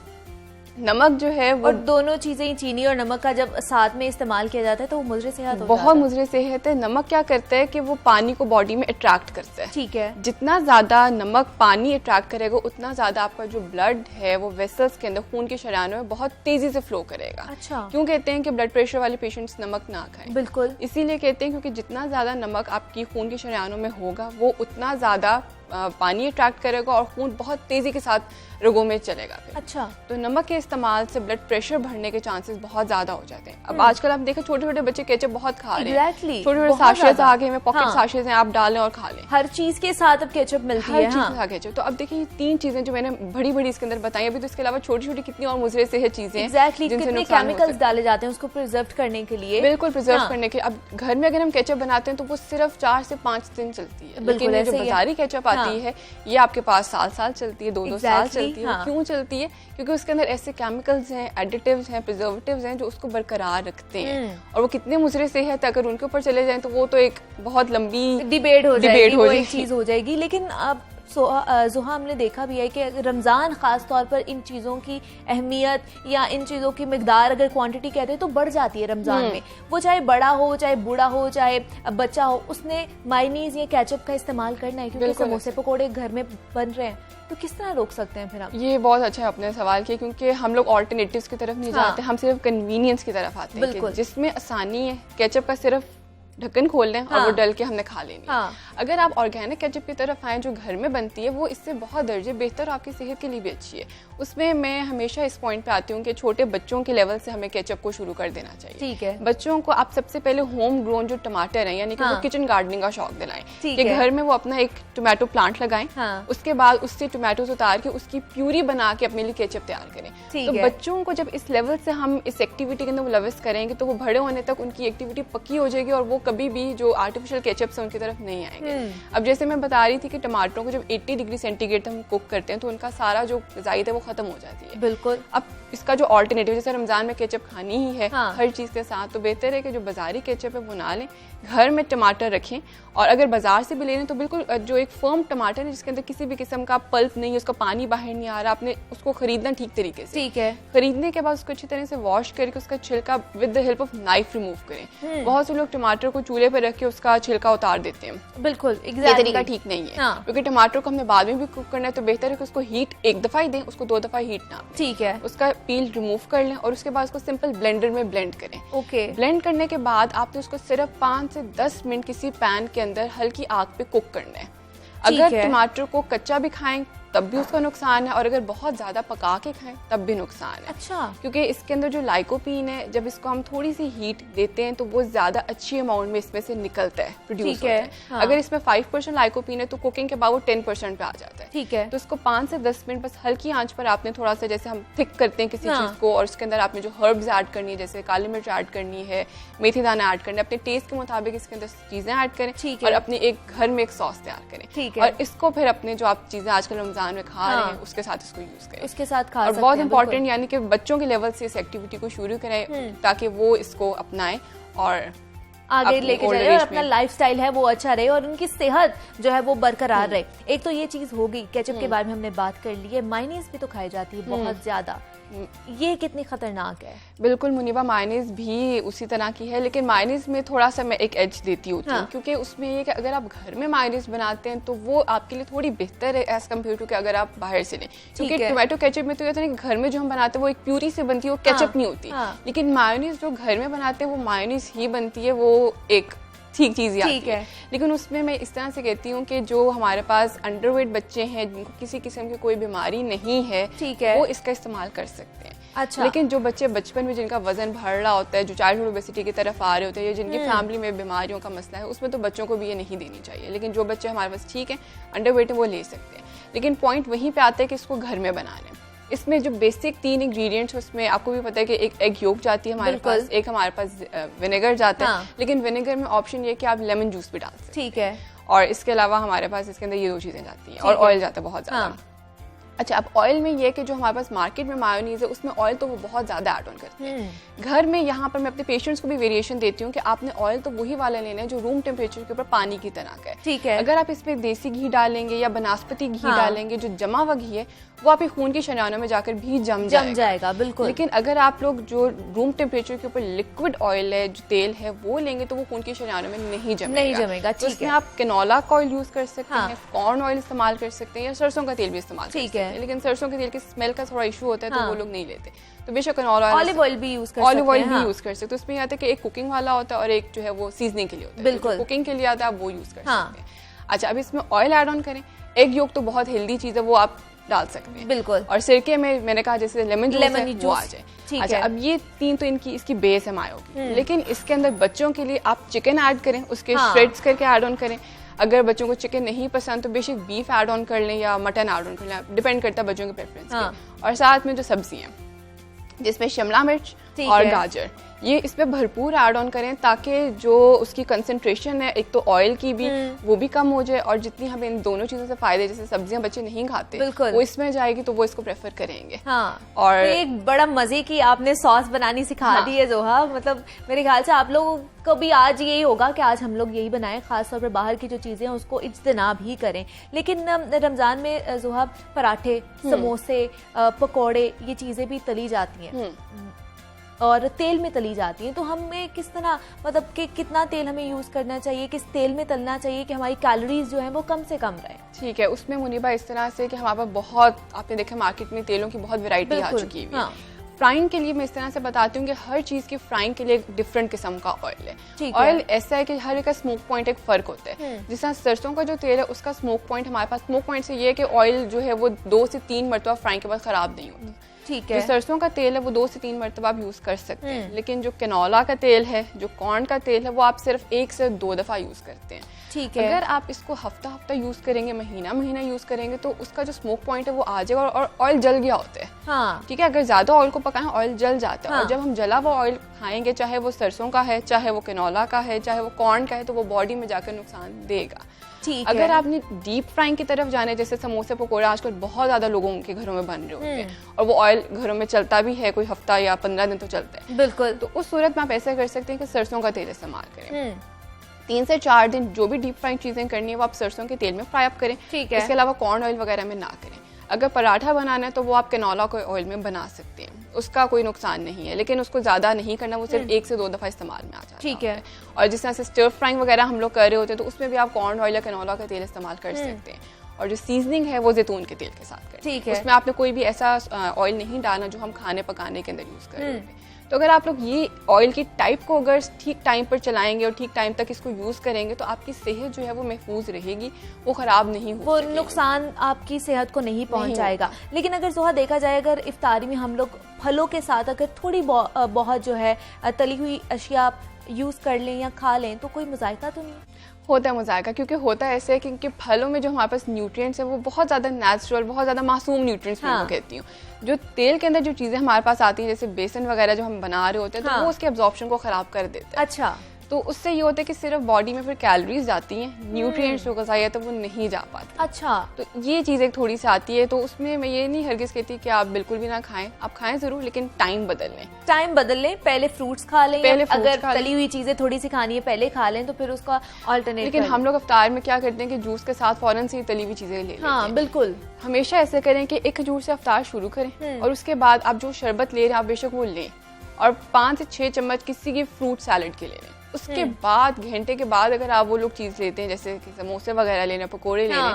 नमक जो है वो, और दोनों चीजें, चीनी और नमक का जब साथ में इस्तेमाल किया जाता है तो वो मुजरे सेहत हो बहुत मुजरे सेहत है। नमक क्या करता है कि वो पानी को बॉडी में अट्रैक्ट करता है। ठीक है। जितना ज्यादा नमक पानी अट्रैक्ट करेगा उतना ज्यादा आपका जो ब्लड है वो वेसल्स के अंदर, खून के शरीयानों में बहुत तेजी से फ्लो करेगा। अच्छा। क्यों कहते हैं कि ब्लड प्रेशर वाले पेशेंट्स नमक ना खाएं? बिल्कुल, इसीलिए कहते हैं क्योंकि जितना ज्यादा नमक आपकी खून के शरीयानों में होगा वो उतना ज्यादा पानी अट्रैक्ट करेगा और खून बहुत तेजी के साथ रगों में चलेगा। अच्छा। तो नमक के इस्तेमाल से ब्लड प्रेशर बढ़ने के चांसेस बहुत ज्यादा हो जाते हैं। अब आजकल आप देखें छोटे छोटे बच्चे केचप बहुत खा रहे हैं। Exactly, छोटे छोटे साशेज आ गए हैं, पॉकेट हाँ। साशेज हैं, आप डालें और खा लें। हर चीज के साथ अब केचप मिलती है। हर चीज के साथ केचप। तो अब देखिए ये 3 चीजें जो मैंने बड़ी बड़ी इसके अंदर बताई, अभी तो इसके अलावा छोटी छोटी कितनी और मुजरे से है चीजें। एग्जैक्टली, कितने केमिकल्स डाले जाते हैं उसको प्रिजर्व करने के लिए। बिल्कुल, प्रिजर्व करने के। अब घर में अगर हम केचप बनाते हैं तो वो सिर्फ 4 से 5 दिन चलती है, लेकिन ये जो बाजारी केचप आती है ये आपके पास साल चलती है, 2-2 साल चलती है। क्यों चलती है? क्योंकि उसके अंदर ऐसे केमिकल्स हैं, एडिटिव्स हैं, प्रिजर्वेटिव्स हैं जो उसको बरकरार रखते हैं। और वो कितने मुजरे से है, अगर उनके ऊपर चले जाएं तो वो तो एक बहुत लंबी डिबेट हो जाएगी, वो एक चीज हो जाएगी। लेकिन अब ज़ुहा हमने देखा भी है कि रमज़ान ख़ास तौर पर इन चीज़ों की अहमियत या इन चीज़ों की मिकदार अगर क्वांटिटी कहते हैं तो बढ़ जाती है रमज़ान में। वो चाहे बड़ा हो, चाहे बूढ़ा हो, चाहे बच्चा हो, उसने मायनीज़ या केचप का इस्तेमाल करना है क्योंकि समोसे पकौड़े घर में बन रहे हैं। तो किस तरह रोक सकते हैं फिर हम? ये बहुत अच्छा आपने सवाल किया क्योंकि हम लोग ऑल्टरनेटिव्स की तरफ नहीं जाते, हम सिर्फ कन्वीनियंस की तरफ आते हैं, जिसमें आसानी है। केचप का सिर्फ ढक्कन खोल लें और वो डल के हमने खा लेनी है। अगर आप ऑर्गेनिक केचप की तरफ आएँ जो घर में बनती है, वो इससे बहुत दर्जे बेहतर, आपकी सेहत के लिए भी अच्छी है। उसमें मैं हमेशा इस पॉइंट पे आती हूँ कि छोटे बच्चों के लेवल से हमें केचप को शुरू कर देना चाहिए। ठीक है। बच्चों को आप सबसे पहले होम ग्रोन जो टमाटर है, यानी कि वो किचन गार्डनिंग का शौक दिलाएं कि घर में वो अपना एक टोमेटो प्लांट लगाएं। उसके बाद उससे टोमेटोज उतार के उसकी प्यूरी बना के अपने लिए केचप तैयार करें। तो बच्चों को जब इस लेवल से हम इस एक्टिविटी के अंदर मुलविस करेंगे तो वो बड़े होने तक उनकी एक्टिविटी पक्की हो जाएगी और वो कभी भी जो आर्टिफिशियल केचप से उनकी तरफ नहीं आएंगे। अब जैसे मैं बता रही थी कि टमाटरों को जब 80 डिग्री सेंटीग्रेड हम कुक करते हैं तो उनका सारा जो ज़ायद है वो खत्म हो जाती है। बिल्कुल। अब इसका जो ऑल्टरनेटिव, जैसे रमजान में केचप खानी ही है हर चीज़ के साथ, तो बेहतर है कि जो बाजारी केचप है वो ना लें, घर में टमाटर रखें। और अगर बाजार से भी ले लें तो बिल्कुल जो एक फर्म टमाटर है जिसके अंदर किसी भी किस्म का पल्प नहीं है, उसका पानी बाहर नहीं आ रहा, आपने उसको खरीदना ठीक तरीके से। ठीक है। खरीदने के बाद उसको अच्छी तरह से वॉश करके उसका छिलका with the help of knife remove करें। बहुत से लोग टमाटर को चूल्हे पर रख के उसका छिलका उतार देते हैं। बिल्कुल, ये तरीका ठीक नहीं है। क्योंकि टमाटर को हमने बाद में भी कुक करना है तो बेहतर है कि उसको हीट एक दफा ही दें, उसको 2 दफा हीट ना। ठीक है। उसका पील रिमूव कर लें और उसके बाद उसको सिंपल ब्लेंडर में ब्लेंड करें। ओके। ब्लेंड करने के बाद आपने उसको सिर्फ 5 से 10 मिनट किसी पैन के अंदर हल्की आग पे कुक करना है। अगर टमाटर को कच्चा भी खाएं तब भी उसका नुकसान है और अगर बहुत ज्यादा पका के खाएं तब भी नुकसान है। अच्छा। क्योंकि इसके अंदर जो लाइकोपीन है, जब इसको हम थोड़ी सी हीट देते हैं तो वो ज्यादा अच्छी अमाउंट में इसमें से निकलता है, प्रोड्यूस होता है। अगर इसमें 5% लाइकोपीन है तो कुकिंग के बाद वो 10% पे आ जाता है। ठीक है। तो इसको 5 से 10 मिनट बस हल्की आंच पर आपने थोड़ा सा, जैसे हम थिक करते हैं किसी चीज को, और उसके अंदर आपने जो हर्ब्स ऐड करनी है, जैसे काली मिर्च ऐड करनी है, मेथी दाना ऐड करना है, अपने टेस्ट के मुताबिक इसके अंदर चीजें ऐड करें और अपने एक घर में एक सॉस तैयार करें। और इसको फिर अपने जो आप चीजें आजकल रमजान में खा रहे हैं उसके साथ इसको यूज करें, उसके साथ खा और बहुत इंपॉर्टेंट यानी कि बच्चों के लेवल से इस एक्टिविटी को शुरू करें ताकि वो इसको अपनाएं और आगे लेके जाए और अपना लाइफस्टाइल है वो अच्छा रहे और उनकी सेहत जो है वो बरकरार रहे। एक तो ये चीज होगी। केचप के बारे में हमने बात कर ली है। मायोनीज भी तो खाई जाती है बहुत ज्यादा, ये कितनी खतरनाक है? बिल्कुल मुनीबा, मायोनीज भी उसी तरह की है, लेकिन मायोनीज में थोड़ा सा मैं एक एज देती होती हूँ क्योंकि उसमें ये कि अगर आप घर में मायोनीज बनाते हैं तो वो आपके लिए थोड़ी बेहतर है एज कम्पेयर टू कि अगर आप बाहर से लें। क्योंकि टोमेटो केचप में तो ये कि घर में जो हम बनाते हैं वो एक प्यूरी से बनती है, वो केचप नहीं होती। लेकिन मायोनीज जो घर में बनाते हैं वो मायोनीज ही बनती है, वो एक ठीक चीज आती है। लेकिन उसमें मैं इस तरह से कहती हूँ कि जो हमारे पास अंडरवेट बच्चे हैं जिनको किसी किस्म की कोई बीमारी नहीं है, वो इसका इस्तेमाल कर सकते हैं। अच्छा। लेकिन जो बच्चे बचपन में जिनका वजन बढ़ रहा होता है, जो चाइल्डहुड ओबेसिटी की तरफ आ रहे होते हैं या जिनकी फैमिली में बीमारियों का मसला है, उसमें तो बच्चों को भी ये नहीं देनी चाहिए। लेकिन जो बच्चे हमारे पास ठीक है, अंडरवेट है, वो ले सकते हैं। लेकिन पॉइंट वहीं पे आता है कि इसको घर में बना लें। इसमें जो बेसिक 3 इंग्रेडिएंट्स, उसमें आपको भी पता है कि एक एग योक जाती है हमारे पास, एक हमारे पास विनेगर जाता है। लेकिन विनेगर में ऑप्शन ये कि आप लेमन जूस भी डाल सकते हैं। ठीक है। और इसके अलावा हमारे पास इसके अंदर ये 2 चीजें जाती हैं और ऑयल जाता है बहुत ज्यादा। अच्छा, अब ऑयल में ये कि जो हमारे पास मार्केट में मायोनीज है उसमें ऑयल तो वो बहुत ज़्यादा ऐड ऑन करते हैं। घर में यहाँ पर मैं अपने पेशेंट्स को भी वेरिएशन देती हूँ कि आपने ऑयल तो वही वाला लेना है जो रूम टेम्परेचर के ऊपर पानी की तरह का है। ठीक है। अगर आप इसमें देसी घी डालेंगे या बनास्पति घी डालेंगे, जो जमा हुआ घी है वो आपके खून की शरीयानों में जाकर भी जम जाएगा। बिल्कुल। लेकिन अगर आप लोग जो रूम टेम्परेचर के ऊपर लिक्विड ऑयल है, जो तेल है, वो लेंगे तो वो खून की शरीयानों में नहीं जमेगा। तो इसमें आप कैनोला का ऑयल यूज कर सकते हैं, कॉर्न ऑयल इस्तेमाल कर सकते हैं, या सरसों का तेल भी इस्तेमाल कर सकते हैं। लेकिन सरसों के तेल की स्मेल का थोड़ा इशू होता है तो वो लोग नहीं लेते। तो बेशक ऑलिव ऑयल भी यूज कर सकते हैं। ऑलिव ऑयल भी यूज कर सकते हैं। उसमें आता है कि एक कुकिंग वाला होता है और एक जो है वो सीजनिंग के लिए होता है। बिल्कुल। कुकिंग के लिए आता है, आप वो यूज कर सकते हैं। अच्छा, अब इसमें ऑयल ऐड ऑन करें। एग योक तो बहुत हेल्दी चीज है, वो आप डाल सकते हैं। बिल्कुल। और सिरके में मैंने कहा जैसे लेमन जूस वो आ जाए। अच्छा, अब ये तीन तो इसकी बेस है मायो की। लेकिन इसके अंदर बच्चों के लिए आप चिकन ऐड करें, उसके श्रेड्स करके ऐड ऑन करें। अगर बच्चों को चिकन नहीं पसंद तो बेशक बीफ ऐड ऑन कर लें या मटन ऐड ऑन कर लें, डिपेंड करता है बच्चों के प्रेफरेंस पे। और साथ में जो सब्जी हैं जिसमें शिमला मिर्च और गाजर, ये इसमें भरपूर ऐड ऑन करें ताकि जो उसकी कंसंट्रेशन है एक तो ऑयल की भी वो भी कम हो जाए, और जितनी हमें इन दोनों चीजों से फायदे, जैसे सब्जियां बच्चे नहीं खाते वो इसमें जाएगी तो वो इसको प्रेफर करेंगे। और तो एक बड़ा मजे की आपने सॉस बनानी सिखा दी है जोहा। मतलब मेरे ख्याल से आप लोगों को भी आज यही होगा कि आज हम लोग यही बनाएं, खासतौर पर बाहर की जो चीजें हैं उसको इज्तनाब ही करें। लेकिन रमजान में जोहा पराठे, समोसे, पकौड़े, ये चीजें भी तली जाती हैं और तेल में तली जाती हैं। तो हमें किस तरह, मतलब कि कितना तेल हमें यूज करना चाहिए, किस तेल में तलना चाहिए कि हमारी कैलोरीज जो है वो कम से कम रहे? ठीक है, उसमें मुनीबा इस तरह से कि हमारे पास बहुत, आपने देखा मार्केट में तेलों की बहुत वैरायटी आ चुकी है। फ्राइंग के लिए मैं इस तरह से बताती हूँ कि हर चीज की फ्राइंग के लिए एक डिफरेंट किस्म का ऑयल है। ऑयल ऐसा है कि हर एक का स्मोक पॉइंट एक फर्क होता है। जिस तरह सरसों का जो तेल है उसका स्मोक पॉइंट, हमारे पास स्मोक पॉइंट से ये है कि ऑयल जो है वो 2 से 3 मरतबा फ्राइंग के बाद खराब नहीं होता। ठीक है। जो सरसों का तेल है वो 2 से 3 मरतबा आप यूज कर सकते हैं। लेकिन जो कैनोला का तेल है, जो कॉर्न का तेल है, वो आप सिर्फ 1 से 2 दफा यूज करते हैं। ठीक है। अगर आप इसको हफ्ता यूज करेंगे, महीना यूज करेंगे तो उसका जो स्मोक पॉइंट है वो आ जाएगा और ऑयल जल गया होता है। ठीक है, अगर ज्यादा ऑयल को पकाएं ऑयल जल जाता है। और जब हम जला हुआ ऑयल खाएंगे, चाहे वो सरसों का है, चाहे वो कैनोला का है, चाहे वो कॉर्न का है, तो वो बॉडी में जाकर नुकसान देगा। अगर आपने डीप फ्राइंग की तरफ जाने, जैसे समोसे पकौड़े आजकल बहुत ज्यादा लोगों के घरों में बन रहे होते हैं और वो ऑयल घरों में चलता भी है, कोई हफ्ता या 15 दिन तो चलता है। बिल्कुल। तो उस सूरत में आप ऐसा कर सकते हैं कि सरसों का तेल इस्तेमाल करें। 3 से 4 दिन जो भी डीप फ्राइंग चीजें करनी है वो आप सरसों के तेल में फ्राई अप करें। इसके अलावा कॉर्न ऑयल वगैरह में ना करें। अगर पराठा बनाना है तो वो आप कैनोला के ऑयल में बना सकते हैं, उसका कोई नुकसान नहीं है। लेकिन उसको ज्यादा नहीं करना, वो सिर्फ 1 से 2 दफा इस्तेमाल में आ जाता है। ठीक है। और जिस तरह से स्टर फ्राइंग वगैरह हम लोग कर रहे होते हैं तो उसमें भी आप कॉर्न ऑयल या कैनोला का तेल इस्तेमाल कर सकते हैं। और जो सीजनिंग है वो जैतून के तेल के साथ करें। ठीक है। उसमें आपने कोई भी ऐसा ऑयल नहीं डालना जो हम खाने पकाने के अंदर यूज कर रहे होते हैं। तो अगर आप लोग ये ऑयल की टाइप को अगर ठीक टाइम पर चलाएंगे और ठीक टाइम तक इसको यूज करेंगे तो आपकी सेहत जो है वो महफूज रहेगी, वो खराब नहीं हो, वो नुकसान आपकी सेहत को नहीं पहुंचाएगा। लेकिन अगर जोहा देखा जाए, अगर इफ्तारी में हम लोग फलों के साथ अगर थोड़ी बहुत जो है तली हुई अशिया यूज कर लें या खा लें तो कोई मुजायका तो नहीं होता है? मुजायका क्योंकि होता है ऐसे है क्योंकि फलों में जो हमारे पास न्यूट्रिएंट्स है वो बहुत ज्यादा नेचुरल, बहुत ज्यादा मासूम न्यूट्रिएंट्स मैं कहती हूँ। जो तेल के अंदर जो चीजें हमारे पास आती हैं, जैसे बेसन वगैरह जो हम बना रहे होते हैं, तो वो उसके एब्जॉर्प्शन को खराब कर देते हैं। अच्छा। तो उससे ये होता है कि सिर्फ बॉडी में फिर कैलोरीज जाती हैं, न्यूट्रिएंट्स जो ग़िज़ाइयत है वो नहीं जा पाती। अच्छा। तो ये चीज़ एक थोड़ी सी आती है। तो उसमें मैं ये नहीं हरगिज़ कहती कि आप बिल्कुल भी ना खाएं, आप खाएं जरूर लेकिन टाइम बदल लें। टाइम बदल लें, पहले फ्रूट्स खा लें, अगर तली हुई चीजें थोड़ी सी खानी है पहले खा लें तो फिर उसका ऑल्टरनेट। लेकिन हम लोग इफ्तार में क्या करते हैं कि जूस के साथ फौरन से तली हुई चीजें ले लेते हैं। हाँ बिल्कुल। हमेशा ऐसे करें कि एक खजूर से इफ्तार शुरू करें और उसके बाद आप जो शरबत ले रहे हैं आप बेशक वो लें और 5 से 6 चम्मच किसी की फ्रूट सैलड के ले लें। उसके बाद घंटे के बाद अगर आप वो लोग चीज लेते हैं जैसे कि समोसे वगैरह लेना, पकोड़े लेने,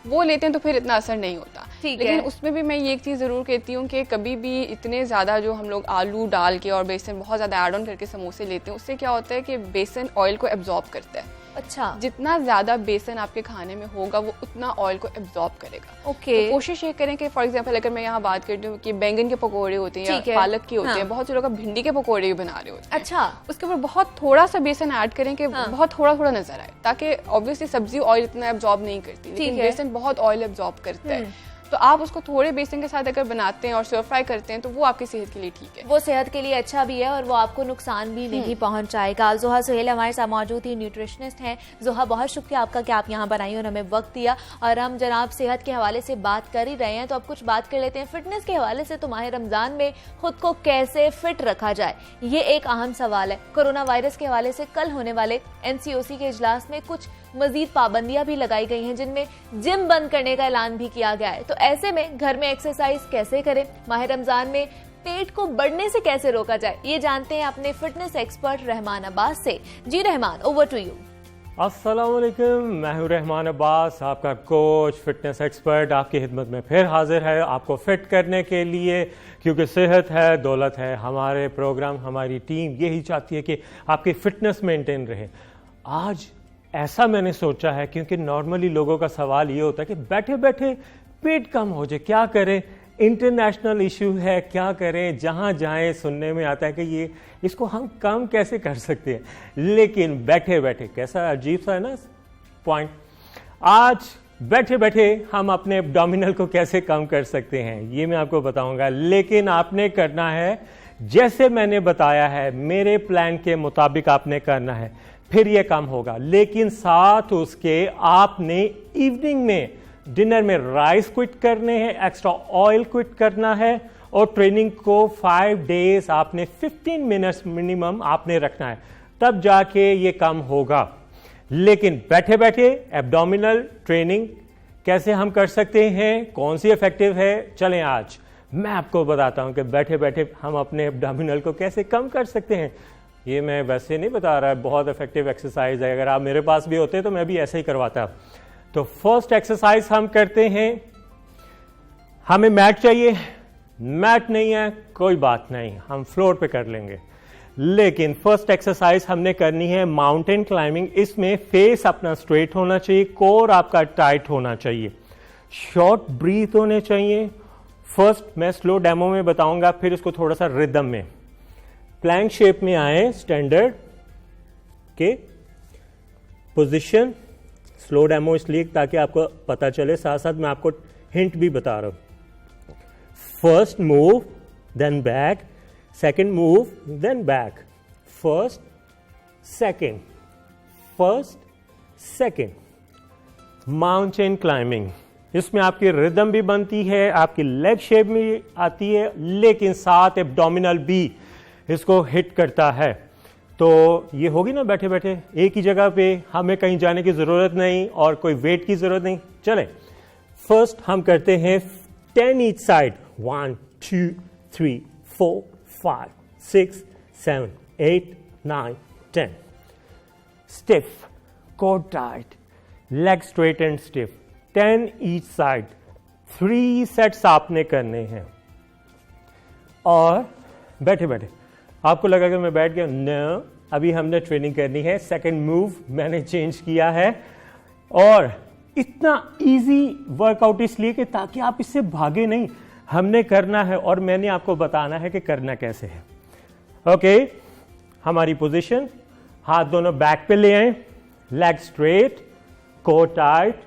वो लेते हैं तो फिर इतना असर नहीं होता। लेकिन उसमें भी मैं ये एक चीज जरूर कहती हूँ कि कभी भी इतने ज्यादा जो हम लोग आलू डाल के और बेसन बहुत ज्यादा ऐड ऑन करके समोसे लेते हैं, उससे क्या होता है कि बेसन ऑयल को एब्जॉर्ब करता है। अच्छा। जितना ज्यादा बेसन आपके खाने में होगा वो उतना ऑयल को एब्जॉर्ब करेगा। ओके। तो कोशिश ये करें कि फॉर एग्जांपल अगर मैं यहाँ बात करती हूँ कि बैंगन के पकोड़े होते हैं या पालक के होते हैं, बहुत से लोग भिंडी के पकोड़े भी बना रहे होते हैं। अच्छा। उसके ऊपर बहुत थोड़ा सा बेसन ऐड करें कि बहुत थोड़ा थोड़ा नजर आए, ताकि ऑब्वियसली सब्जी ऑयल इतना एब्जॉर्ब नहीं करती लेकिन बेसन बहुत ऑयल एब्जॉर्ब करता है। तो आप उसको थोड़े बेसन के साथ अगर बनाते हैं और स्टर फ्राई करते हैं तो वो आपकी सेहत के लिए ठीक है, वो सेहत के लिए अच्छा भी है और वो आपको नुकसान भी नहीं पहुंचाएगा। जोहा सुहेल हमारे साथ मौजूद थी, न्यूट्रिशनिस्ट हैं। जोहा, बहुत शुक्रिया आपका कि आप यहाँ पर आई और हमें वक्त दिया। और हम जनाब सेहत के हवाले से बात कर ही रहे हैं तो अब कुछ बात कर लेते हैं फिटनेस के हवाले से। तो माह रमजान में खुद को कैसे फिट रखा जाए, ये एक अहम सवाल है। कोरोना वायरस के हवाले से कल होने वाले NCOC के इजलास में कुछ मजीद पाबंदियां भी लगाई गई हैं, जिनमें जिम बंद करने का ऐलान भी किया गया है। तो ऐसे में घर में एक्सरसाइज कैसे करें, माह रमजान में पेट को बढ़ने से कैसे रोका जाए, ये जानते हैं अपने फिटनेस एक्सपर्ट रहमान अब्बास से। जी रहमान, ओवर टू यू। अस्सलाम वालेकुम, मैं हूं रहमान अब्बास, आपका कोच फिटनेस एक्सपर्ट आपकी खिदमत में फिर हाजिर है आपको फिट करने के लिए, क्योंकि सेहत है दौलत है। हमारे प्रोग्राम, हमारी टीम यही चाहती है कि आपकी फिटनेस मेंटेन रहे। आज ऐसा मैंने सोचा है, क्योंकि नॉर्मली लोगों का सवाल ये होता है कि बैठे बैठे पेट कम हो जाए, क्या करें, इंटरनेशनल इशू है, क्या करें, जहां जाएं सुनने में आता है कि ये इसको हम कम कैसे कर सकते हैं, लेकिन बैठे बैठे, कैसा अजीब सा है ना पॉइंट। आज बैठे बैठे हम अपने एब्डोमिनल को कैसे कम कर सकते हैं ये मैं आपको बताऊंगा, लेकिन आपने करना है जैसे मैंने बताया है, मेरे प्लान के मुताबिक आपने करना है, फिर ये कम होगा। लेकिन साथ उसके आपने इवनिंग में डिनर में राइस क्विट करने हैं, एक्स्ट्रा ऑयल क्विट करना है, और ट्रेनिंग को 5 डेज आपने 15 मिनट्स मिनिमम आपने रखना है, तब जाके ये कम होगा। लेकिन बैठे बैठे एब्डोमिनल ट्रेनिंग कैसे हम कर सकते हैं, कौन सी इफेक्टिव है, चलें आज मैं आपको बताता हूं कि बैठे बैठे हम अपने एब्डोमिनल को कैसे कम कर सकते हैं। ये मैं वैसे नहीं बता रहा, बहुत इफेक्टिव एक्सरसाइज है, अगर आप मेरे पास भी होते तो मैं भी ऐसे ही करवाता। तो फर्स्ट एक्सरसाइज हम करते हैं, हमें मैट चाहिए, मैट नहीं है कोई बात नहीं, हम फ्लोर पे कर लेंगे। लेकिन फर्स्ट एक्सरसाइज हमने करनी है माउंटेन क्लाइंबिंग। इसमें फेस अपना स्ट्रेट होना चाहिए, कोर आपका टाइट होना चाहिए, शॉर्ट ब्रीथ होने चाहिए। फर्स्ट मैं स्लो डेमो में बताऊंगा, फिर इसको थोड़ा सा रिदम में। प्लैंक शेप में आए, स्टैंडर्ड के पोजीशन, स्लो डेमो इसलिए ताकि आपको पता चले, साथ साथ मैं आपको हिंट भी बता रहा हूं। First move then back, second move then back, first second, first second. Mountain climbing, इसमें आपकी रिदम भी बनती है, आपकी लेग शेप में आती है, लेकिन साथ एब्डोमिनल भी इसको हिट करता है। तो ये होगी ना बैठे बैठे एक ही जगह पे, हमें कहीं जाने की जरूरत नहीं और कोई वेट की जरूरत नहीं। चले फर्स्ट हम करते हैं 10 each side, 1 2 3 4 5 6 7 8 9 10। Stiff, core tight, leg straight and stiff, 10 each side, 3 sets आपने करने हैं। और बैठे बैठे आपको लगा कि मैं बैठ गया, न, अभी हमने ट्रेनिंग करनी है। सेकंड मूव मैंने चेंज किया है, और इतना इजी वर्कआउट इसलिए कि ताकि आप इससे भागे नहीं, हमने करना है और मैंने आपको बताना है कि करना कैसे है। ओके, हमारी पोजीशन, हाथ दोनों बैक पे ले आए, leg straight, core tight,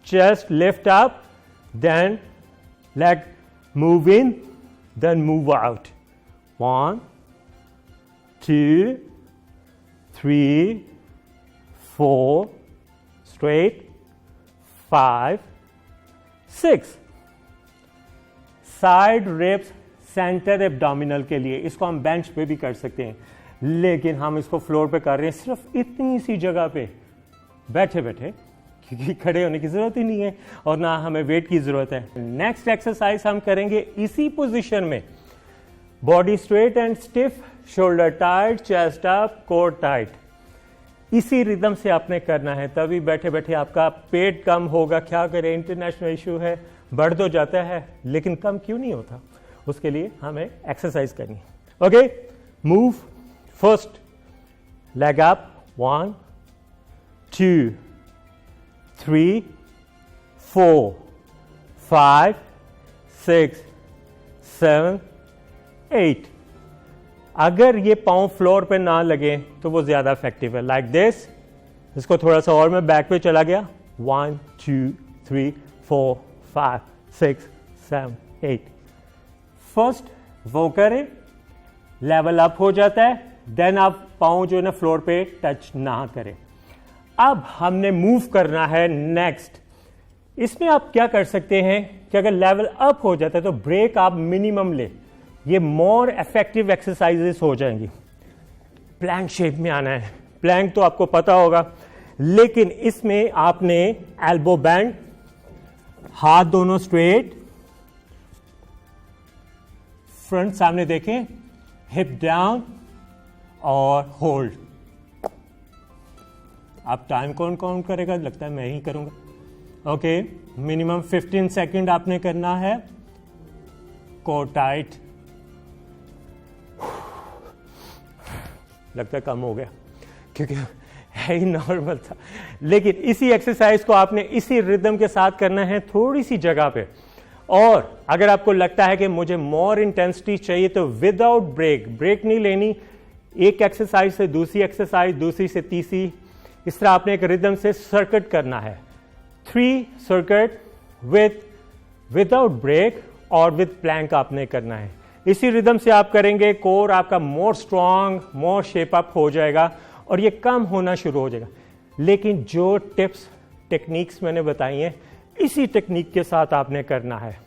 chest lift up, then leg move in, then move out. 1 2 3 4 straight, 5 6। Side reps center abdominal के लिए, इसको हम बेंच पे भी कर सकते हैं, लेकिन हम इसको फ्लोर पे कर रहे हैं सिर्फ इतनी सी जगह पे बैठे बैठे, क्योंकि खड़े होने की जरूरत ही नहीं है और ना हमें वेट की जरूरत है। नेक्स्ट एक्सरसाइज हम करेंगे इसी पोजीशन में, body straight and stiff, shoulder tight, chest up, core tight. इसी रिदम से आपने करना है, तभी बैठे बैठे आपका पेट कम होगा। क्या करें, इंटरनेशनल इशू है, बढ़ तो जाता है लेकिन कम क्यों नहीं होता, उसके लिए हमें एक्सरसाइज करनी है। Okay, move, first leg up, 1 2 3 4 5 6 7 8। अगर ये पाँव फ्लोर पे ना लगे तो वो ज्यादा इफेक्टिव है। लाइक दिस, इसको थोड़ा सा और मैं बैक पे चला गया, 1 2 3 4 5 6 7 8। फर्स्ट वो करें, लेवल अप हो जाता है, देन आप पाँव जो है ना फ्लोर पे टच ना करें। अब हमने मूव करना है नेक्स्ट। इसमें आप क्या कर सकते हैं कि अगर लेवल अप हो जाता है तो ब्रेक आप मिनिमम ले, ये मोर इफेक्टिव एक्सरसाइजेस हो जाएंगी। प्लैंक शेप में आना है, प्लैंक तो आपको पता होगा, लेकिन इसमें आपने एल्बो बैंड, हाथ दोनों स्ट्रेट, फ्रंट सामने देखें, हिप डाउन और होल्ड। आप टाइम कौन काउंट करेगा? लगता है मैं ही करूंगा। ओके, मिनिमम 15 सेकंड आपने करना है। कोर टाइट, लगता है कम हो गया क्योंकि है ही नॉर्मल था, लेकिन इसी एक्सरसाइज को आपने इसी रिदम के साथ करना है थोड़ी सी जगह पे। और अगर आपको लगता है कि मुझे मोर इंटेंसिटी चाहिए तो विदाउट ब्रेक नहीं लेनी, एक एक्सरसाइज से दूसरी एक्सरसाइज, दूसरी से तीसरी, इस तरह आपने एक रिदम से सर्किट करना है। 3 सर्किट विदाउट ब्रेक और विद प्लैंक आपने करना है। इसी रिदम से आप करेंगे, कोर आपका मोर स्ट्रांग, मोर शेप अप हो जाएगा और ये कम होना शुरू हो जाएगा। लेकिन जो टिप्स टेक्निक्स मैंने बताई हैं, इसी टेक्निक के साथ आपने करना है,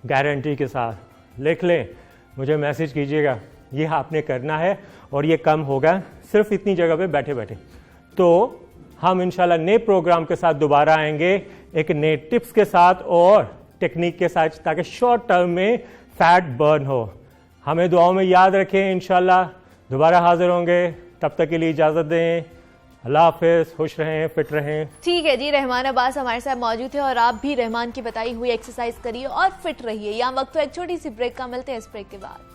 गारंटी के साथ। लिख लें, मुझे मैसेज कीजिएगा, ये आपने करना है और ये कम होगा सिर्फ इतनी जगह पे बैठे बैठे। तो हम इंशाल्लाह नए प्रोग्राम के साथ दोबारा आएंगे, एक नए टिप्स के साथ और टेक्निक के साथ, ताकि शॉर्ट टर्म में फैट बर्न हो। हमें दुआओं में याद रखें, इंशाल्लाह दोबारा हाजिर होंगे। तब तक के लिए इजाज़त दें, अल्लाह हाफिज़, खुश रहें, फिट रहें। ठीक है जी, रहमान अब्बास हमारे साथ मौजूद है और आप भी रहमान की बताई हुई एक्सरसाइज करिए और फिट रहिए। यहाँ वक्त तो एक छोटी सी ब्रेक का, मिलते हैं इस ब्रेक के बाद।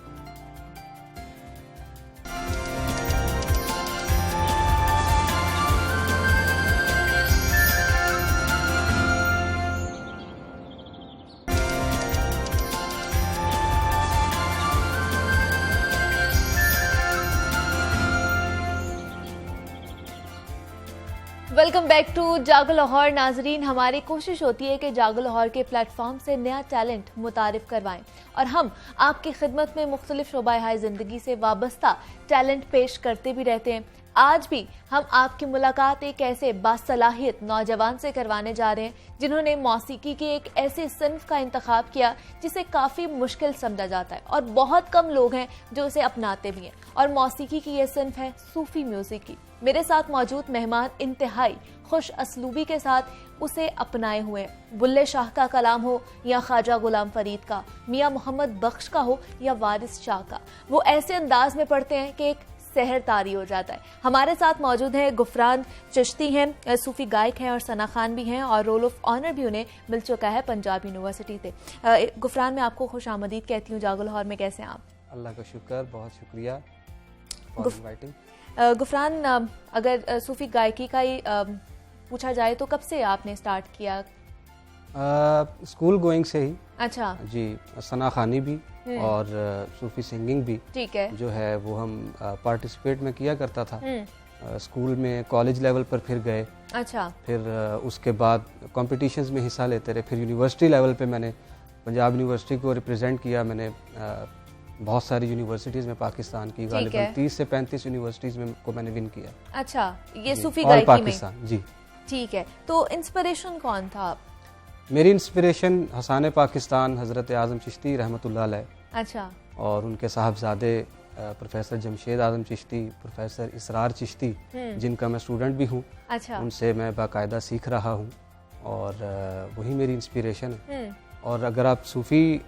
वेलकम बैक टू जागो लाहौर। नाजरीन, हमारी कोशिश होती है कि जागो लाहौर के प्लेटफॉर्म से नया टैलेंट मुतारिफ करवाएं और हम आपकी खिदमत में मुख्तलिफ शोबाए ज़िंदगी से वाबस्ता टैलेंट पेश करते भी रहते हैं। आज भी हम आपकी मुलाकात एक ऐसे बासलाहियत नौजवान से करवाने जा रहे हैं जिन्होंने मौसीकी के एक ऐसे सिन्फ का इंतखाब किया जिसे काफ़ी मुश्किल समझा जाता है और बहुत कम लोग हैं जो उसे अपनाते भी हैं। और मौसीकी की यह सिन्फ है सूफी म्यूजिक की। मेरे साथ मौजूद मेहमान इंतहाई खुश असलूबी के साथ उसे अपनाए हुए हैं। बुल्ले शाह का कलाम हो या ख्वाजा गुलाम फरीद का, मियाँ मोहम्मद बख्श का हो या वारिस शाह का, वो ऐसे अंदाज में पढ़ते हैं कि एक सहर तारी हो जाता है। हमारे साथ मौजूद हैं गुफरान चिश्ती हैं, सूफी गायक हैं और सना खान भी हैं और रोल ऑफ ऑनर भी उन्हें मिल चुका है पंजाब यूनिवर्सिटी से। गुफरान, मैं आपको खुश आमदीद कहती हूँ जागो लाहौर में। कैसे हैं आप? अल्लाह का शुक्र, बहुत शुक्रिया फॉर इनवाइटिंग। गुफरान, अगर सूफी गायकी का ही पूछा जाए तो कब से आपने स्टार्ट किया? स्कूल गोइंग से ही। अच्छा जी, सना खानी भी और सूफी सिंगिंग भी, ठीक है, जो है वो हम पार्टिसिपेट में किया करता था स्कूल में, कॉलेज लेवल पर फिर गए। अच्छा, फिर उसके बाद कॉम्पिटिशन्स में हिस्सा लेते रहे। फिर यूनिवर्सिटी लेवल पे मैंने पंजाब यूनिवर्सिटी को रिप्रेजेंट किया। मैंने बहुत सारी यूनिवर्सिटीज़ में पाकिस्तान की, गालिबन 30 से 35 यूनिवर्सिटीज़ में को मैंने विन किया। अच्छा, ये सूफी और गायकी पाकिस्तान में? जी, ठीक है। तो इंस्पिरेशन कौन था आप? मेरी इंस्पिरेशन हसान पाकिस्तान हज़रत आज़म चिश्ती रहमतुल्लाह अलैह, अच्छा, और उनके साहबजादे प्रोफेसर जमशेद आज़म चिश्ती, प्रोफेसर इसरार चिश्ती, जिनका मैं स्टूडेंट भी हूँ। अच्छा, उनसे मैं बाकायदा सीख रहा हूँ और वही मेरी इंस्पिरेशन है। और अगर आप सूफ़ी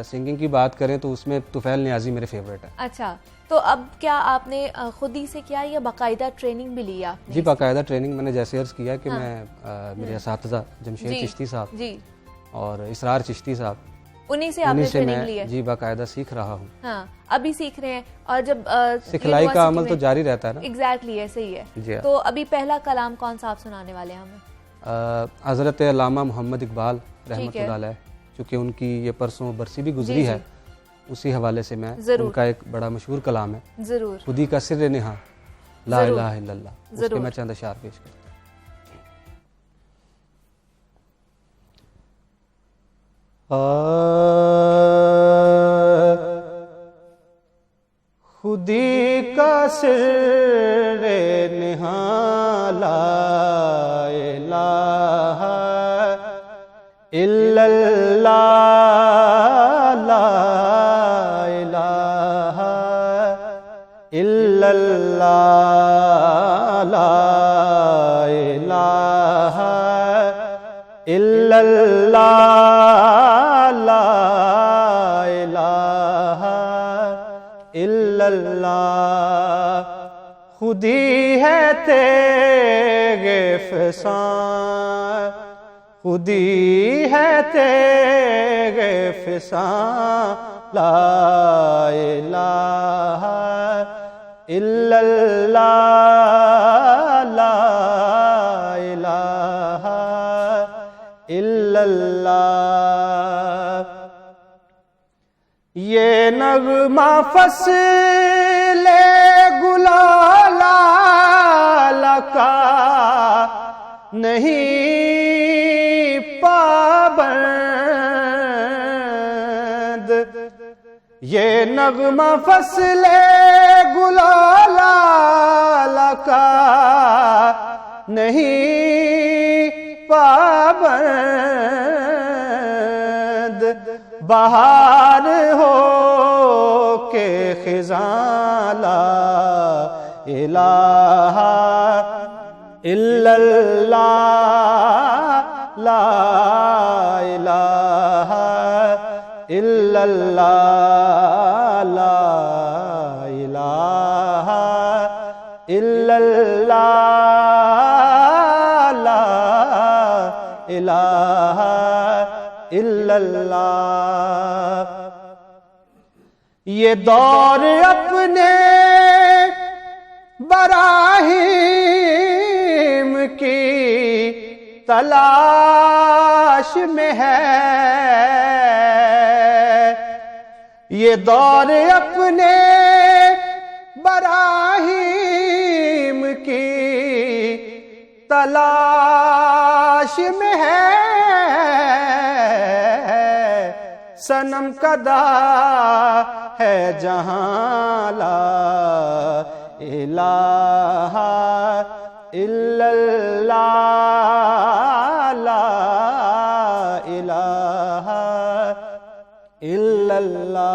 सिंगिंग की बात करें तो उसमें तुफ़ैल नियाज़ी मेरे फेवरेट है। अच्छा, तो अब क्या आपने खुद ही से किया या बाकायदा ट्रेनिंग भी ली आपने? जी, बाकायदा ट्रेनिंग मैंने जैसे अर्ज़ किया कि मैं मेरे असातिज़ा जमशेद चिश्ती साहब जी और इसरार चिश्ती साहब, उन्हीं से आपने ट्रेनिंग ली है? जी, बाकायदा सीख रहा हूँ। हाँ, अभी सीख रहे हैं और जब सिखलाई का अमल तो जारी रहता है ना। एग्जैक्टली ऐसे ही है जी। तो अभी पहला कलाम कौन सा आप सुनाने वाले हैं हमें? हज़रत अल्लामा मोहम्मद इकबाल रहमतुल्लाह अलैह, चूँकि उनकी ये परसों बरसी भी गुजरी है, उसी हवाले से मैं, उनका एक बड़ा मशहूर कलाम है, जरूर, खुदी का सिर निहा ला इलाहा इल्लल्लाह, उसके मैं चंद अशार पेश करता हूँ। सिर्रे निहा ला इलाहा इल्लल्लाह ला इलाहा इल्लल्लाह ला इलाहा इल्लल्लाह ला इलाहा इल्लल्लाह खुदी है तेरे फ़िसां खुदी है तेरे फ़िसां ला इलाहा इल्लल्लाह ला इलाहा इल्लल्लाह ये नग़मा फ़स्ले गुलाला का नहीं पाबंद ये नग़मा फ़स्ले गुलाला का नहीं पाबंद बहार हो के ख़िज़ां ला इलाहा इल्लल्लाह ला इलाहा इल्लल्लाह ला इलाहा इल्लल्लाह ला इलाहा इल्लल्लाह ये दौर अपने बराहीम की तलाश में है ये दौर अपने बराहीम की तलाश में है सनम कदा है जहां ला इलाहा इल्लल्लाह ला इलाहा इल्लल्लाह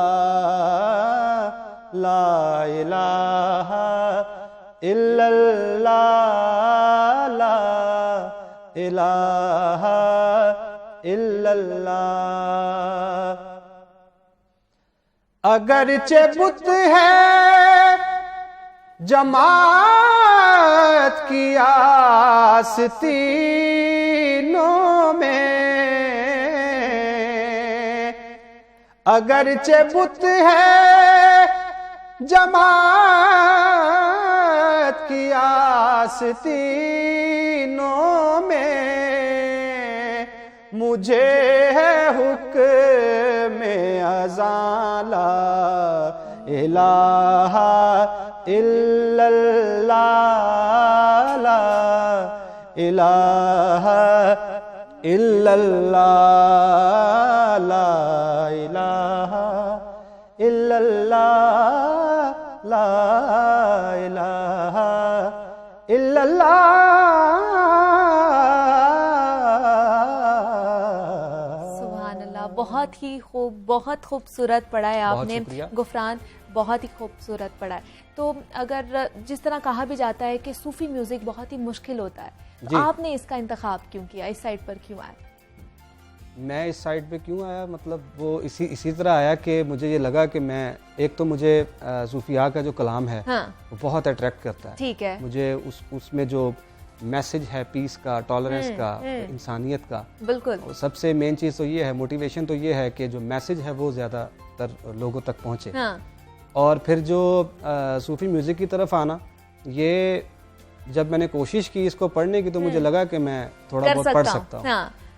ला इलाहा इल्लल्लाह ला इलाहा इल्लल्लाह अगरचे बुत है जमात की आस्तीनों में अगरचे बुत है जमात की आस्तीनों में मुझे है हुक्म अज़ां ला इलाहा इल्लल्लाह ला इलाहा इल्लल्लाह ला इलाहा इल्लल्लाह ला इलाहा इल्लल्लाह। सुभान अल्लाह, बहुत ही खूब, बहुत खूबसूरत पढ़ा है आपने गुफरान, बहुत ही खूबसूरत पढ़ा है। तो अगर जिस तरह कहा भी जाता है कि सूफी म्यूजिक बहुत ही मुश्किल होता है, तो आपने इसका इंतखाब क्यों किया, इस साइड पर क्यों आए? मैं इस साइड पे क्यों आया, मतलब वो इसी तरह आया कि मुझे ये लगा कि मैं एक तो मुझे सूफिया का जो कलाम है वो बहुत अट्रैक्ट करता है। ठीक है। मुझे उसमें जो मैसेज है पीस का, टॉलरेंस का, इंसानियत का, बिल्कुल सबसे मेन चीज़ तो ये है, मोटिवेशन तो ये है कि जो मैसेज है वो ज़्यादातर लोगों तक पहुँचे। और फिर जो सूफी म्यूज़िक की तरफ आना, ये जब मैंने कोशिश की इसको पढ़ने की तो मुझे लगा कि मैं थोड़ा बहुत पढ़ सकता हूँ।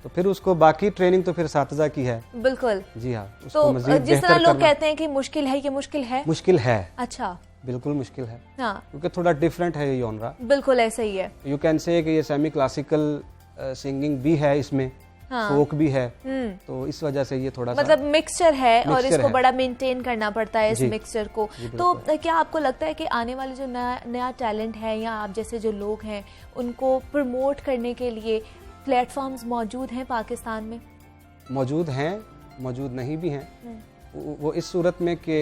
तो फिर उसको बाकी ट्रेनिंग तो फिर सातिज़ा की है। बिल्कुल जी हाँ। तो जिस तरह लोग कहते हैं कि मुश्किल है, ये मुश्किल है, मुश्किल है। अच्छा, बिल्कुल मुश्किल है। हाँ, क्योंकि थोड़ा डिफरेंट है ये जॉनरा। बिल्कुल ऐसा ही है। यू कैन से कि ये सेमी क्लासिकल सिंगिंग भी है इसमें, फोक भी है, तो इस वजह से ये थोड़ा मतलब मिक्सचर है और इसको है। बड़ा मेंटेन करना पड़ता है इस मिक्सचर को। तो क्या आपको लगता है कि आने वाले जो नया टैलेंट है या आप जैसे जो लोग हैं उनको प्रमोट करने के लिए प्लेटफॉर्म्स मौजूद हैं पाकिस्तान में? मौजूद हैं, मौजूद नहीं भी हैं। वो इस सूरत में कि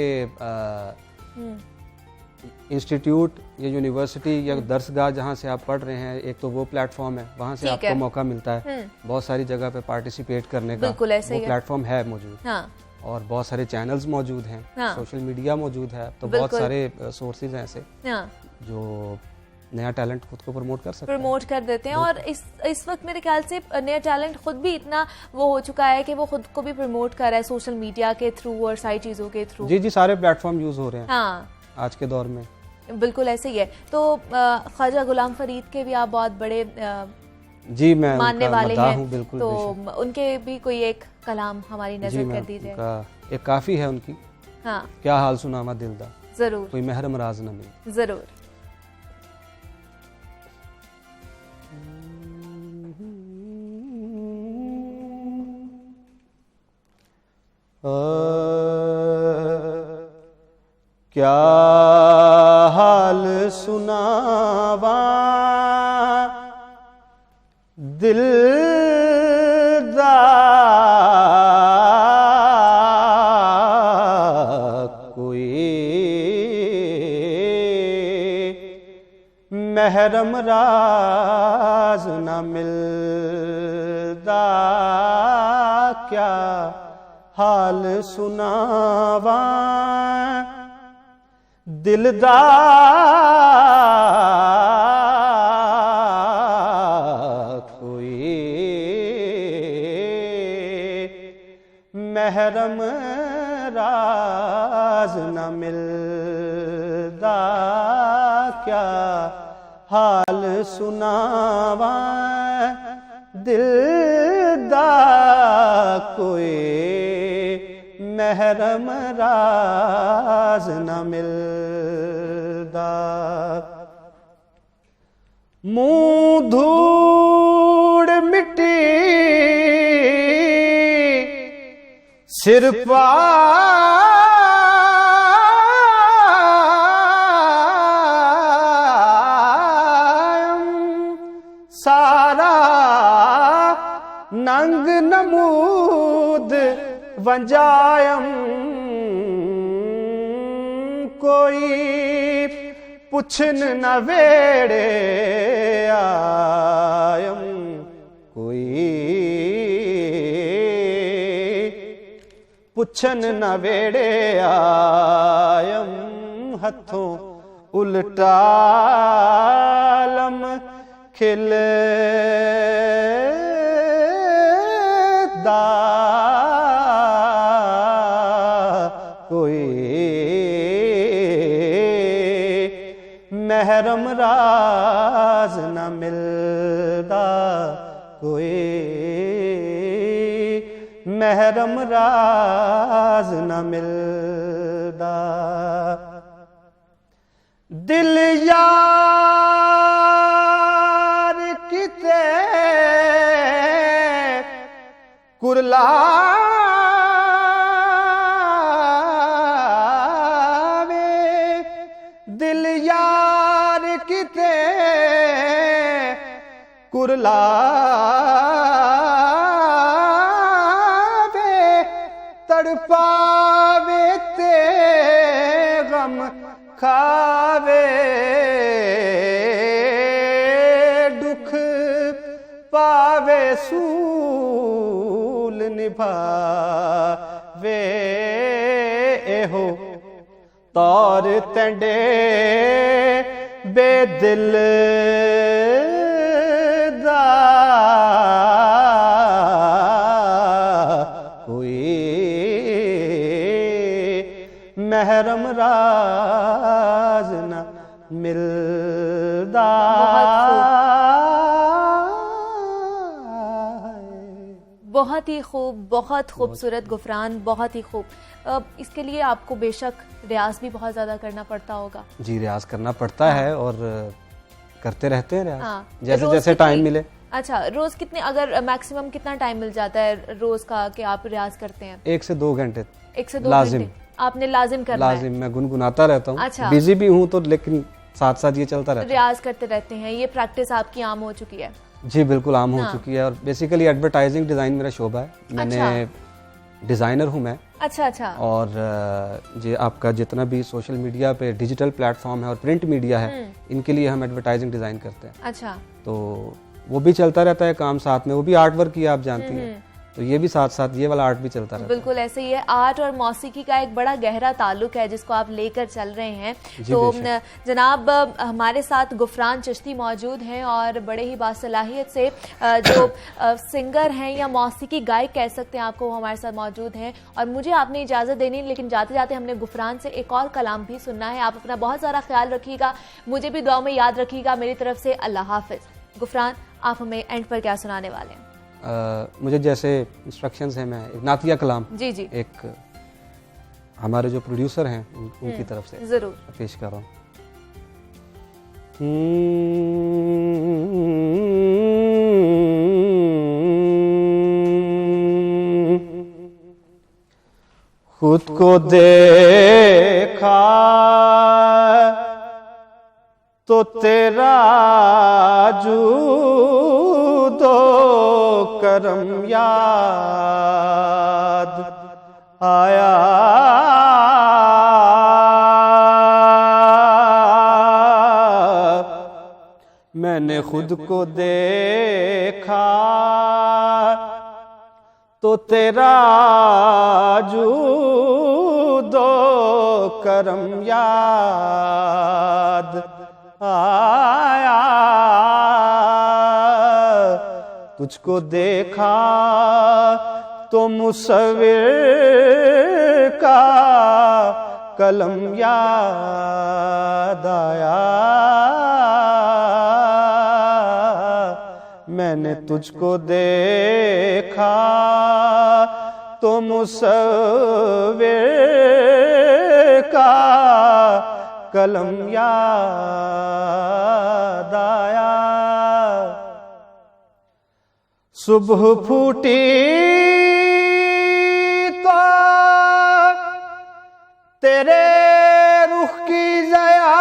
इंस्टीट्यूट या यूनिवर्सिटी या दरसगाह जहाँ से आप पढ़ रहे हैं, एक तो वो प्लेटफॉर्म है, वहाँ से आपको मौका मिलता है बहुत सारी जगह पे पार्टिसिपेट करने का, बिल्कुल ऐसे वो प्लेटफॉर्म है मौजूद। हाँ। और बहुत सारे चैनल्स मौजूद हैं, हाँ। सोशल मीडिया मौजूद है, तो बहुत सारे सोर्सेज हैं ऐसे जो नया टैलेंट खुद को प्रमोट कर सकते हैं, प्रमोट कर देते हैं। और इस वक्त मेरे ख्याल से नया टैलेंट खुद भी इतना वो हो चुका है कि वो खुद को भी प्रमोट कर रहा है सोशल मीडिया के थ्रू और सारी चीज़ों के थ्रू। जी, सारे प्लेटफॉर्म यूज हो रहे हैं हाँ आज के दौर में। बिल्कुल ऐसे ही है। तो ख्वाजा गुलाम फरीद के भी आप बहुत बड़े जी मैं मानने वाले हैं, बिल्कुल, तो उनके भी कोई एक कलाम हमारी नजर कर दीजिए। एक काफी है उनकी, हाँ, क्या हाल सुनामा दिलदा, जरूर, कोई महरम राज न मिले। जरूर। क्या हाल सुनावा दिलदा, कोई महरम राज न मिलदा, क्या हाल सुनावा दिलदा, कोई महरम राज न मिलदा, क्या हाल सुनावा दिलदा, कोई महरम राज न मिलदा। मुंह धूड़ मिट्टी सिर पायम, सारा नंग नमूद वंजायम, कोई पुछन न वेड़े आयम, कोई पुछन न वेड़े आयम, हथों उल्टालम खिले दा, कोई महरम राज न मिलदा, कोई महरम राज न मिलदा। दिल यार किते कुरलावे, दिल यार किते कुरलावे, तड़पावे ते गम खावे, दुख पावे सूल निभावे, एहो तौर तंडे बेदिल दा, कोई महरम राज न मिलदा। बहुत ही खूब, बहुत खूबसूरत गुफरान, बहुत ही खूब। इसके लिए आपको बेशक रियाज भी बहुत ज़्यादा करना पड़ता होगा। जी, रियाज करना पड़ता है और करते रहते हैं रियाज, हाँ, जैसे जैसे टाइम मिले। अच्छा, रोज कितने, अगर मैक्सिमम कितना टाइम मिल जाता है रोज का कि आप रियाज करते हैं? 1 से 2 घंटे। 1 से 2 लाजिम। घंटे आपने लाजिम करना है? लाजिम, मैं गुनगुनाता रहता हूँ। अच्छा। बिजी भी हूँ तो, लेकिन साथ साथ ये चलता रहता है। रियाज करते रहते हैं, ये प्रैक्टिस आपकी आम हो चुकी है? जी बिल्कुल आम हो चुकी है। और बेसिकली एडवर्टाइजिंग डिज़ाइन मेरा शोबा है। मैंने डिज़ाइनर हूँ मैं। अच्छा अच्छा। और ये आपका जितना भी सोशल मीडिया पे डिजिटल प्लेटफॉर्म है और प्रिंट मीडिया है, इनके लिए हम एडवर्टाइजिंग डिज़ाइन करते हैं। अच्छा। तो वो भी चलता रहता है काम साथ में, वो भी आर्ट वर्क की आप जानती हैं, तो ये भी साथ साथ ये वाला आर्ट भी चलता रहता है। बिल्कुल ऐसे ही है, आर्ट और मौसीकी का एक बड़ा गहरा ताल्लुक है जिसको आप लेकर चल रहे हैं। तो जनाब हमारे साथ गुफरान चिश्ती मौजूद हैं और बड़े ही बासलाहियत से जो सिंगर हैं या मौसीकी गायक कह सकते हैं आपको, वो हमारे साथ मौजूद हैं। और मुझे आपने इजाज़त देनी, लेकिन जाते जाते हमने गुफरान से एक और कलाम भी सुनना है। आप अपना बहुत सारा ख्याल रखिएगा, मुझे भी दुआ में याद रखिएगा। मेरी तरफ से अल्लाह हाफिज़। गुफरान, आप हमें एंड पर क्या सुनाने वाले हैं? मुझे जैसे इंस्ट्रक्शंस हैं, मैं एक नातिया कलाम जी जी एक हमारे जो प्रोड्यूसर हैं उनकी तरफ से जरूर पेश कर रहा हूँ। खुद को देखा तो तेरा जूदो करम याद आया, मैंने खुद को देखा तो तेरा जूदो करम याद आया, तुझको देखा तो मुसव्विर का कलम याद आया, मैंने तुझको देखा तो मुसव्विर का कलम याद आया। सुबह फूटी तो तेरे रुख की ज़या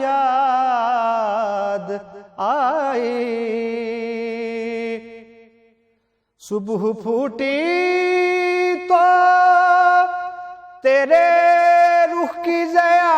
याद आई, सुबह फूटी तो तेरे रुख की ज़या